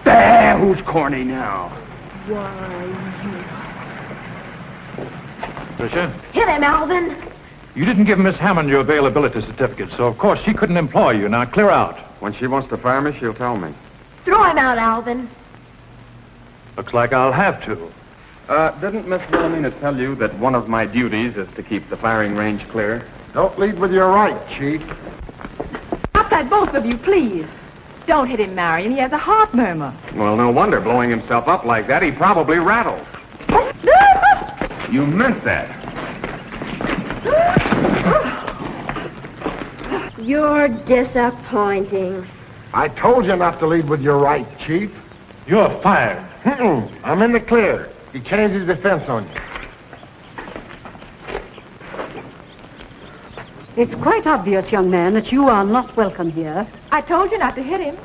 There, who's corny now? Why, Tricia, hit him, Alvin. you didn't give Miss Hammond your availability certificate, so of course she couldn't employ you. Now clear out. When she wants to fire me, she'll tell me. Throw him out, Alvin. Looks like I'll have to. Didn't Miss Wilhelmina tell you that one of my duties is to keep the firing range clear? Don't lead with your right, Chief. Stop that, both of you, please. Don't hit him, Marion. He has a heart murmur. Well, no wonder, blowing himself up like that, he probably rattled. You meant that. You're disappointing. I told you not to lead with your right, Chief. You're fired. I'm in the clear. He changed his defense on you. It's quite obvious, young man, that you are not welcome here. I told you not to hit him.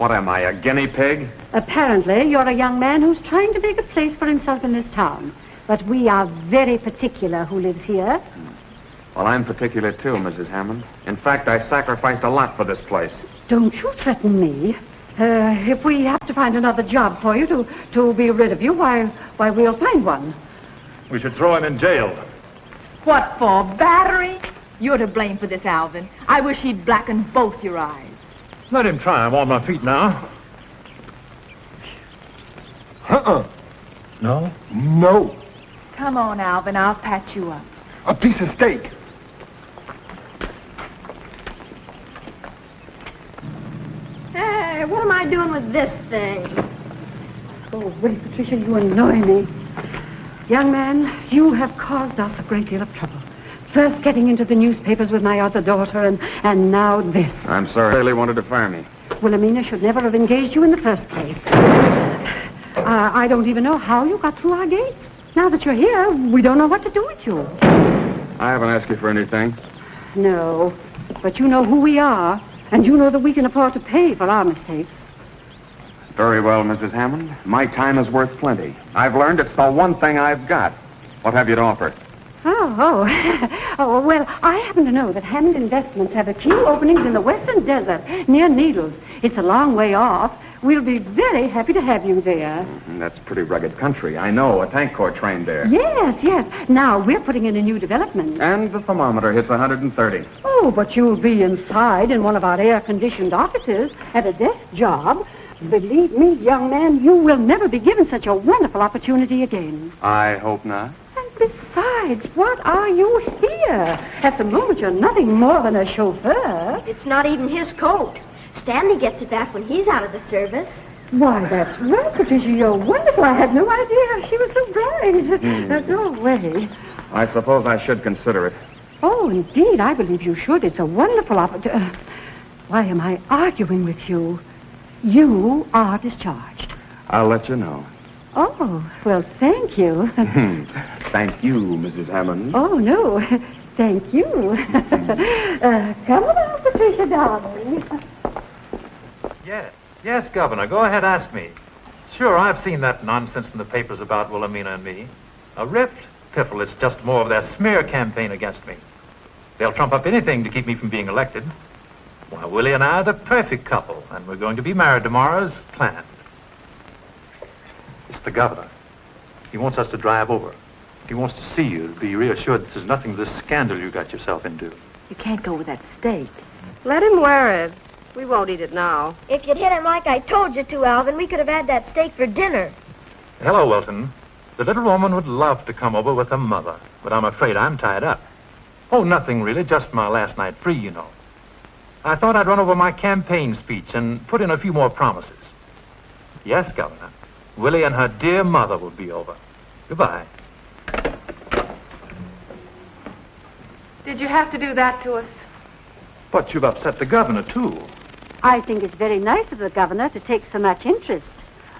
What am I, a guinea pig? Apparently, you're a young man who's trying to make a place for himself in this town. But we are very particular who lives here. Well, I'm particular too, Mrs. Hammond. In fact, I sacrificed a lot for this place. Don't you threaten me. If we have to find another job for you to be rid of you, why, we'll find one. We should throw him in jail. What for? Battery? You're to blame for this, Alvin. I wish he'd blackened both your eyes. Let him try. I'm on my feet now. No? No. Come on, Alvin. I'll patch you up. A piece of steak. Hey, what am I doing with this thing? Oh, wait, Patricia, you annoy me. Young man, you have caused us a great deal of trouble. First getting into the newspapers with my other daughter, and now this. I'm sorry. They really wanted to fire me. Wilhelmina should never have engaged you in the first place. I don't even know how you got through our gates. Now that you're here, we don't know what to do with you. I haven't asked you for anything. No, but you know who we are, and you know that we can afford to pay for our mistakes. Very well, Mrs. Hammond. My time is worth plenty. I've learned it's the one thing I've got. What have you to offer? Oh, well, I happen to know that Hammond Investments have a few openings in the western desert near Needles. It's a long way off. We'll be very happy to have you there. That's pretty rugged country. I know. A tank corps trained there. Yes. Now, we're putting in a new development. And the thermometer hits 130. Oh, but you'll be inside in one of our air-conditioned offices at a desk job. Believe me, young man, you will never be given such a wonderful opportunity again. I hope not. Besides, what are you here? At the moment, you're nothing more than a chauffeur. It's not even his coat. Stanley gets it back when he's out of the service. Why, that's right, Patricia. You're wonderful. I had no idea she was so bright. Go away. I suppose I should consider it. Oh, indeed, I believe you should. It's a wonderful opportunity. Why am I arguing with you? You are discharged. I'll let you know. Oh, well, thank you. Thank you, Mrs. Hammond. Oh, no. Thank you. Come along, Patricia, darling. Yes, Governor. Go ahead, ask me. Sure, I've seen that nonsense in the papers about Wilhelmina and me. A rift? Piffle, it's just more of their smear campaign against me. They'll trump up anything to keep me from being elected. Why, Willie and I are the perfect couple, and we're going to be married tomorrow as planned. It's the governor. He wants us to drive over. He wants to see you to be reassured that there's nothing to this scandal you got yourself into. You can't go with that steak. Let him wear it. We won't eat it now. If you'd hit him like I told you to, Alvin, we could have had that steak for dinner. Hello, Wilton. The little woman would love to come over with her mother, but I'm afraid I'm tied up. Oh, nothing really, just my last night free, you know. I thought I'd run over my campaign speech and put in a few more promises. Yes, Governor. Willie and her dear mother will be over. Goodbye. Did you have to do that to us? But you've upset the governor, too. I think it's very nice of the governor to take so much interest.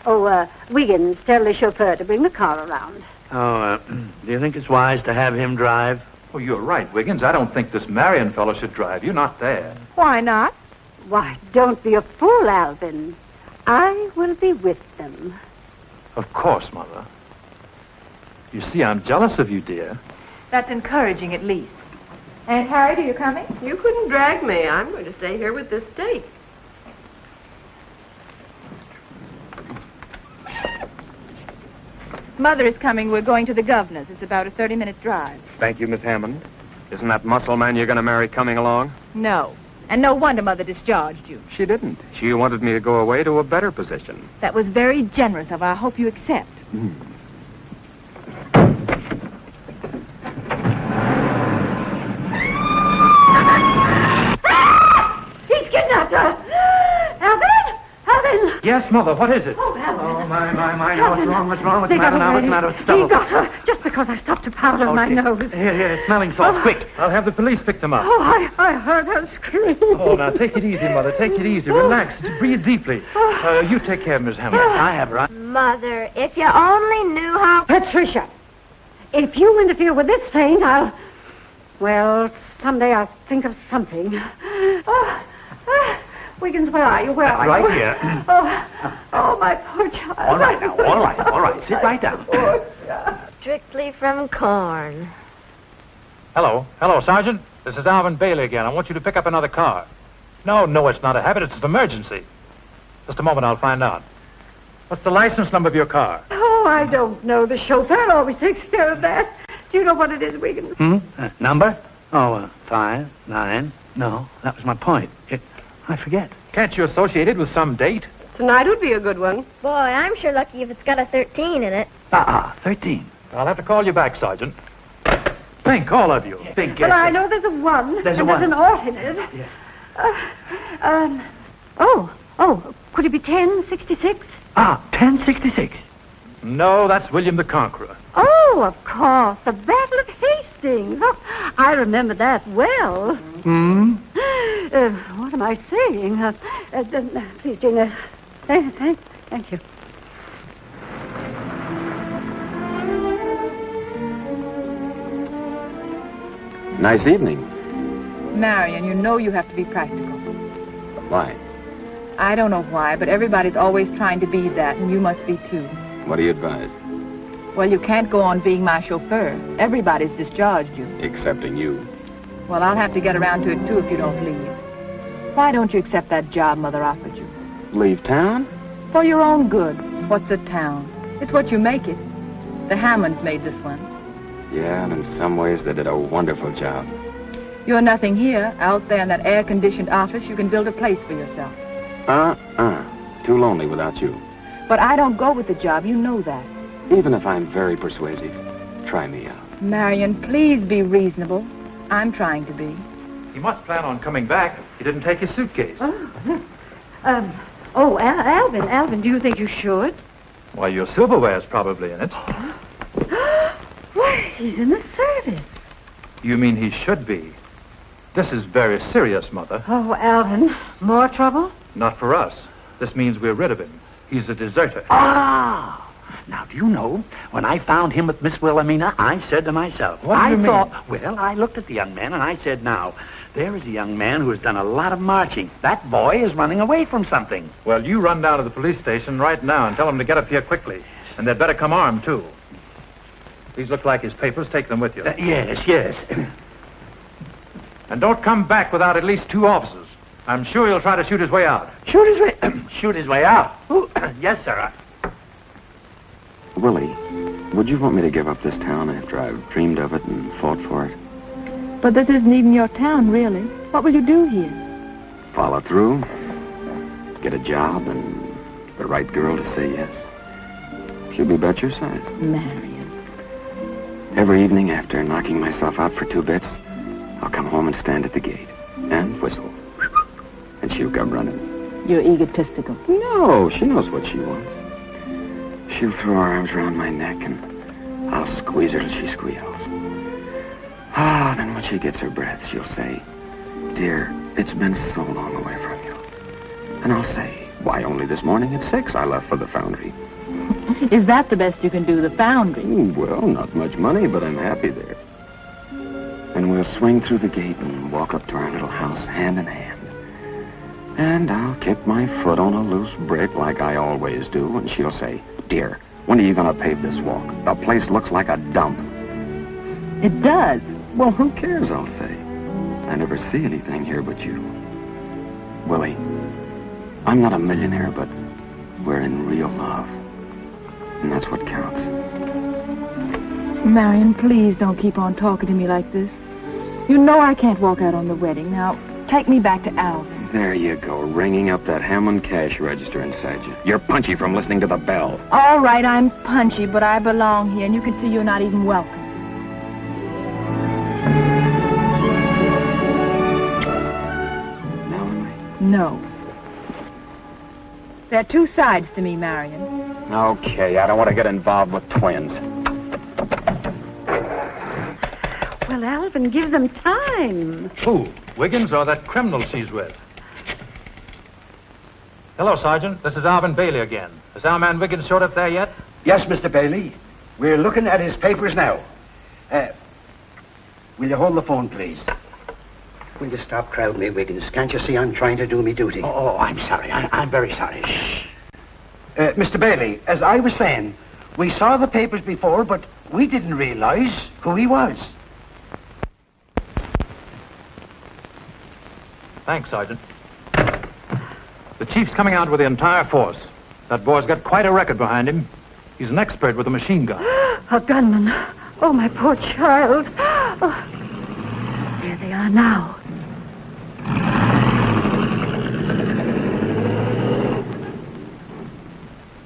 Oh, Wiggins, tell the chauffeur to bring the car around. Oh, do you think it's wise to have him drive? Oh, you're right, Wiggins. I don't think this Marion fellow should drive. You're not there. Why not? Why, don't be a fool, Alvin. I will be with them. Of course, Mother. You see, I'm jealous of you, dear. That's encouraging, at least. Aunt Harriet, are you coming? You couldn't drag me. I'm going to stay here with this steak. Mother is coming. We're going to the governor's. It's about a 30-minute drive. Thank you, Miss Hammond. Isn't that muscle man you're going to marry coming along? No. And no wonder Mother discharged you. She didn't. She wanted me to go away to a better position. That was very generous of her. I hope you accept. He's kidnapped her. Alvin! Alvin! Yes, Mother, what is it? Oh, Alvin. Oh, my. What's wrong? What's the matter now? What's the matter? What's the He trouble? got her just because I stopped to powder my nose. Here, smelling salts, quick. I'll have the police pick them up. Oh, I heard her scream. Oh, now, take it easy, Mother. Take it easy. Relax. Breathe deeply. You take care of Miss Hammond. I have her. Mother, if you only knew how... Patricia, if you interfere with this train, well, someday I'll think of something. Wiggins, where are you? Where are Right you? here. Oh, my poor child. All right now, all right. Sit right down. Strictly from corn. Hello, Sergeant. This is Alvin Bailey again. I want you to pick up another car. No, it's not a habit. It's an emergency. Just a moment, I'll find out. What's the license number of your car? Oh, I don't know. The chauffeur always takes care of that. Do you know what it is, Wiggins? Number? Oh, 5, 9. No, that was my point. I forget. Can't you associate it with some date? Tonight would be a good one. Boy, I'm sure lucky if it's got a 13 in it. 13. I'll have to call you back, Sergeant. Think, all of you. Think. Well, I know there's a 1. There's a and 1. There's an ought in it. Could it be 1066? 1066. No, that's William the Conqueror. Oh, of course. The Battle of Hastings. Oh, I remember that well. What am I saying? Please, Jane. Thank you. Nice evening. Marion, you know you have to be practical. Why? I don't know why, but everybody's always trying to be that, and you must be too. What do you advise? Well, you can't go on being my chauffeur. Everybody's discharged you. Excepting you. Well, I'll have to get around to it, too, if you don't leave. Why don't you accept that job Mother offered you? Leave town? For your own good. What's a town? It's what you make it. The Hammonds made this one. Yeah, and in some ways they did a wonderful job. You're nothing here. Out there in that air-conditioned office, you can build a place for yourself. Too lonely without you. But I don't go with the job. You know that. Even if I'm very persuasive, try me out. Marion, please be reasonable. I'm trying to be. He must plan on coming back. He didn't take his suitcase. Alvin, do you think you should? Why, your silverware's probably in it. Why, he's in the service. You mean he should be? This is very serious, Mother. Oh, Alvin, more trouble? Not for us. This means we're rid of him. He's a deserter. Now, do you know, when I found him with Miss Wilhelmina, I said to myself, What do you mean? Well, I looked at the young man and I said, now, there is a young man who has done a lot of marching. That boy is running away from something. Well, you run down to the police station right now and tell them to get up here quickly. And they'd better come armed, too. These look like his papers. Take them with you. Yes. And don't come back without at least 2 officers. I'm sure he'll try to shoot his way out. Shoot his way out? Ooh, yes, sir. Willie, would you want me to give up this town after I've dreamed of it and fought for it? But this isn't even your town, really. What will you do here? Follow through, get a job, and the right girl to say yes. She'll be about your side. Marion. Every evening after knocking myself out for 2 bits, I'll come home and stand at the gate and whistle. And she'll come running. You're egotistical. No, she knows what she wants. She'll throw her arms around my neck and I'll squeeze her till she squeals. Then when she gets her breath, she'll say, "Dear, it's been so long away from you." And I'll say, "Why, only this morning at 6 I left for the foundry." Is that the best you can do, the foundry? Well, not much money, but I'm happy there. And we'll swing through the gate and walk up to our little house hand in hand. And I'll kick my foot on a loose brick like I always do, and she'll say, "Dear, when are you going to pave this walk? The place looks like a dump." It does. Well, who cares, I'll say. I never see anything here but you. Willie, I'm not a millionaire, but we're in real love. And that's what counts. Marion, please don't keep on talking to me like this. You know I can't walk out on the wedding. Now, take me back to Alvin. There you go, ringing up that Hammond cash register inside you. You're punchy from listening to the bell. All right, I'm punchy, but I belong here, and you can see you're not even welcome. Now am I? No. There are 2 sides to me, Marion. Okay, I don't want to get involved with twins. Well, Alvin, give them time. Who? Wiggins or that criminal she's with? Hello, Sergeant. This is Alvin Bailey again. Has our man Wiggins showed up there yet? Yes, Mr. Bailey. We're looking at his papers now. Will you hold the phone, please? Will you stop crowding me, Wiggins? Can't you see I'm trying to do me duty? Oh, I'm sorry. I'm very sorry. Shh. Mr. Bailey, as I was saying, we saw the papers before, but we didn't realize who he was. Thanks, Sergeant. The chief's coming out with the entire force. That boy's got quite a record behind him. He's an expert with a machine gun. A gunman. Oh, my poor child. Oh. There they are now.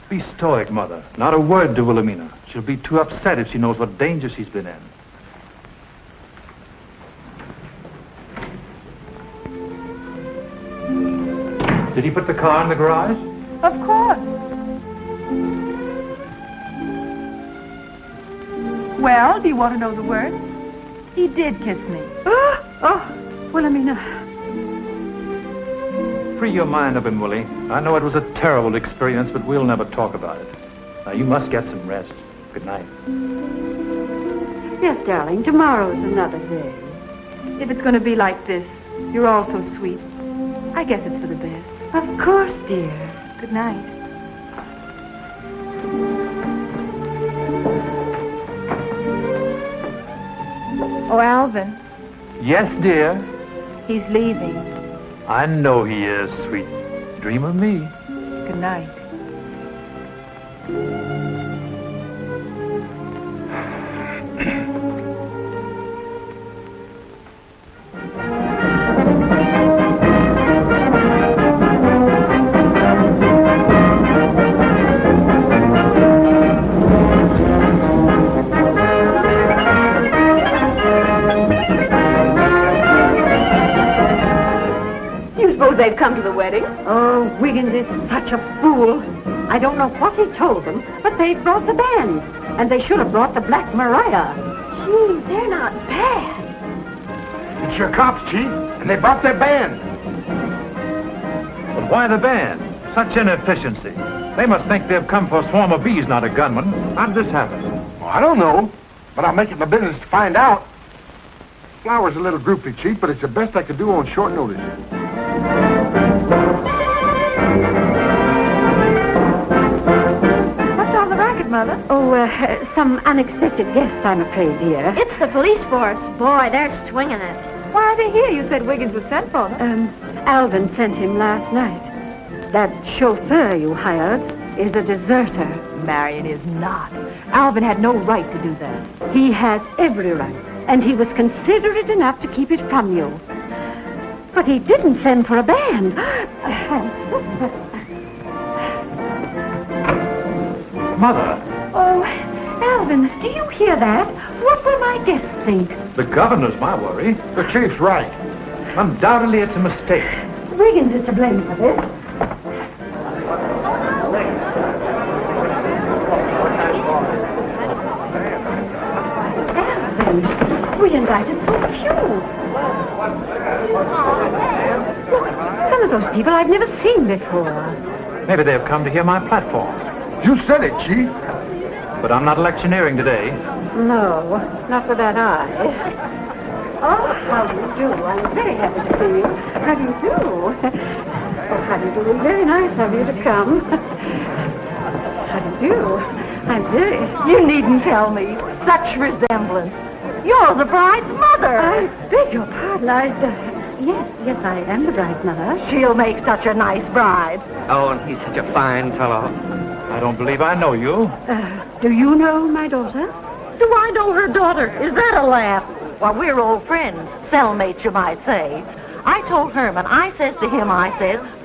Be stoic, Mother. Not a word to Wilhelmina. She'll be too upset if she knows what danger she's been in. Did he put the car in the garage? Of course. Well, do you want to know the word? He did kiss me. Oh, Wilhelmina. Free your mind of him, Willie. I know it was a terrible experience, but we'll never talk about it. Now, you must get some rest. Good night. Yes, darling, tomorrow's another day. If it's going to be like this, you're all so sweet. I guess it's for the best. Of course, dear. Good night. Oh, Alvin. Yes, dear. He's leaving. I know he is, sweet. Dream of me. Good night. They've come to the wedding. Oh, Wiggins is such a fool. I don't know what he told them, but they brought the band. And they should have brought the Black Maria. Gee, they're not bad. It's your cops, Chief, and they brought their band. But why the band? Such inefficiency. They must think they've come for a swarm of bees, not a gunman. How did this happen? Well, I don't know, but I'll make it my business to find out. Flower's a little groupie, Chief, but it's the best I could do on short notice. What's on the racket, Mother? Oh, some unexpected guests, I'm afraid, dear. It's the police force. Boy, they're swinging it. Why are they here? You said Wiggins was sent for them. Alvin sent him last night. That chauffeur you hired is a deserter. Marion is not. Alvin had no right to do that. He has every right, and he was considerate enough to keep it from you. But he didn't send for a band. Mother. Oh, Alvin, do you hear that? What will my guests think? The governor's my worry. The Chief's right. Undoubtedly, it's a mistake. Wiggins is to blame for this. Alvin, we invited so few. Some of those people I've never seen before. Maybe they've come to hear my platform. You said it, Chief. But I'm not electioneering today. No, not with that eye. Oh, how do you do? I'm very happy to see you. How do you do? Oh, how do you do? Very nice of you to come. How do you do? I'm very... You needn't tell me. Such resemblance. You're the bride's mother. I beg your pardon. Yes, I am the bride's mother. She'll make such a nice bride. Oh, and he's such a fine fellow. I don't believe I know you. Do you know my daughter? Do I know her daughter? Is that a laugh? Well, we're old friends. Cellmates, you might say. I told Herman, I says to him,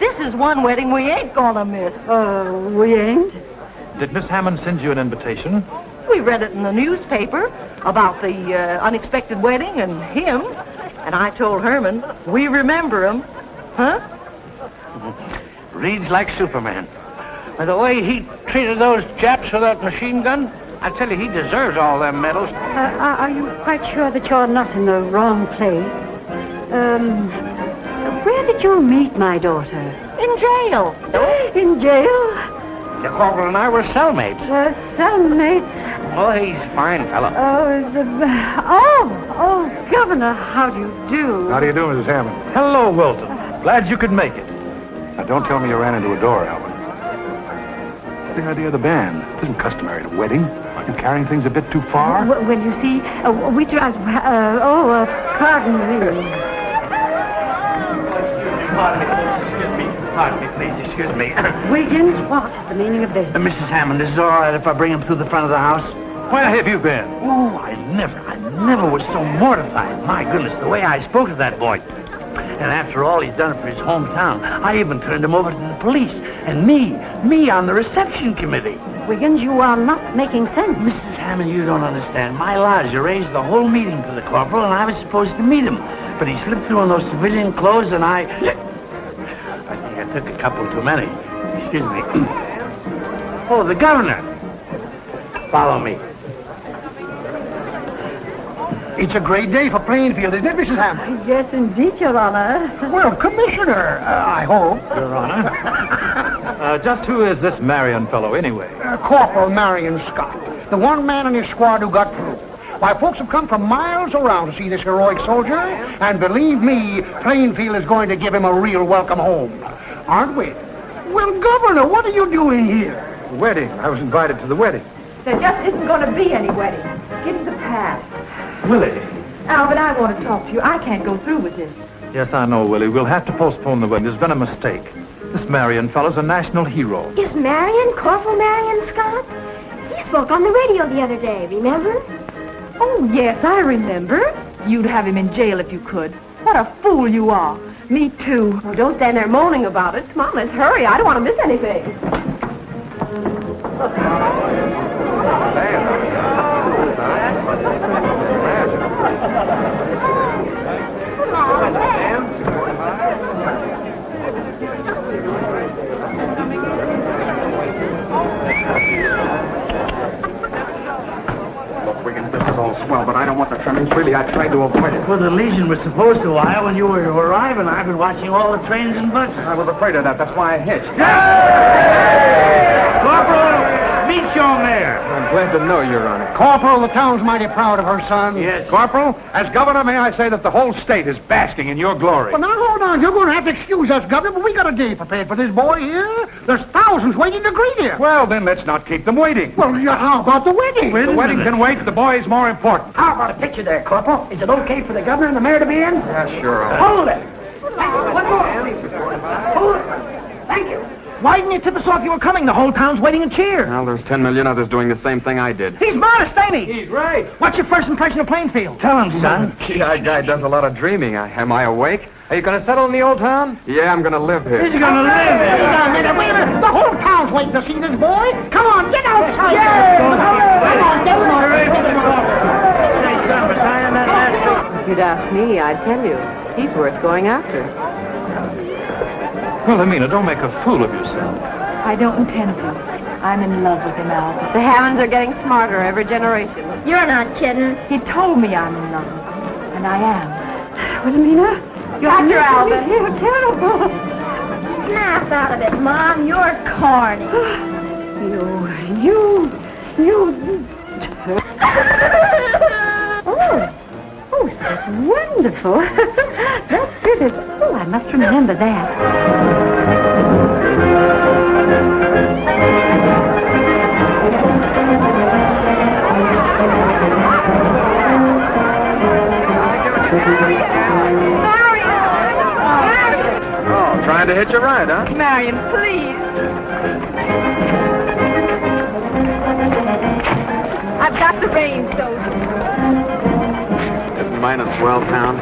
this is one wedding we ain't gonna miss. We ain't? Did Miss Hammond send you an invitation? We read it in the newspaper about the unexpected wedding and him. And I told Herman, we remember him. Huh? Reads like Superman. By the way he treated those chaps with that machine gun, I tell you, he deserves all them medals. Are you quite sure that you're not in the wrong place? Where did you meet my daughter? In jail. In jail? The corporal and I were cellmates. Cellmate. Oh, he's a fine fellow. Governor, how do you do? How do you do, Mrs. Hammond? Hello, Wilton. Glad you could make it. Now, don't tell me you ran into a door, Alvin. What's the idea of the band? It isn't customary at a wedding. Aren't you carrying things a bit too far? Well, you see, we tried... pardon me. Pardon me, please, excuse me. Wiggins, what is the meaning of this? Mrs. Hammond, is it all right if I bring him through the front of the house? Where have you been? Oh, I never was so mortified. My goodness, the way I spoke to that boy. And after all he's done for his hometown, I even turned him over to the police. And me on the reception committee. Wiggins, you are not making sense. Mrs. Hammond, you don't understand. My lodge arranged the whole meeting for the corporal, and I was supposed to meet him. But he slipped through in those civilian clothes, and I think I took a couple too many. Excuse me. Oh, the governor. Follow me. It's a great day for Plainfield, isn't it, Mrs. Hammond? Yes, indeed, Your Honor. Well, Commissioner, I hope. Your Honor. Just who is this Marion fellow, anyway? Corporal Marion Scott, the one man in his squad who got through. Why, folks have come from miles around to see this heroic soldier, and believe me, Plainfield is going to give him a real welcome home. Aren't we? Well, Governor, what are you doing here? The wedding. I was invited to the wedding. There just isn't going to be any wedding. Give us a pass. Willie. Alvin, I want to talk to you. I can't go through with this. Yes, I know, Willie. We'll have to postpone the wedding. There's been a mistake. This Marion fellow's a national hero. Is Marion Corporal Marion Scott? He spoke on the radio the other day, remember? Oh, yes, I remember. You'd have him in jail if you could. What a fool you are. Me too. Oh, don't stand there moaning about it. Come on, let's hurry. I don't want to miss anything. Look, Wiggins, this is all swell, but I don't want the trimmings. Really, I tried to avoid it. Well, the Legion was supposed to arrive when you were to arrive, and I've been watching all the trains and buses. I was afraid of that. That's why I hitched. Corporal, meet your mayor. I'm glad to know, Your Honor. Corporal, the town's mighty proud of her son. Yes. Corporal, as governor, may I say that the whole state is basking in your glory. Well, now, hold on. You're going to have to excuse us, Governor, but we got a day prepared for this boy here. There's thousands waiting to greet him. Well, then let's not keep them waiting. Well, how about the wedding? The wedding can wait. The boy is more important. How about a picture there, Corporal? Is it okay for the governor and the mayor to be in? Yeah, sure. Hold it. One more. Hold it. Thank you. Why didn't you tip us off you were coming? The whole town's waiting in cheer. Well, there's 10 million others doing the same thing I did. He's modest, ain't he? He's right. What's your first impression of Plainfield? Tell him, son. Gee, that guy does a lot of dreaming. Am I awake? Are you going to settle in the old town? Yeah, I'm going to live here. He's going to live here. Wait a minute. The whole town's waiting to see this boy. Come on, get outside. Yeah. Come on, get If you'd ask me, I'd tell you. He's worth going after. Well, Amina, don't make a fool of yourself. I don't intend to. I'm in love with him, Alvin. The Hammonds are getting smarter every generation. You're not kidding. He told me I'm in love with him, and I am. Wilhelmina, You're Alvin. You're terrible. Snap out of it, Mom. You're corny. You. Oh, that's wonderful. That's it. Oh, I must remember that. Oh, trying to hitch a ride, huh? Marion, please. I've got the reins, Soldier. Isn't mine a swell town?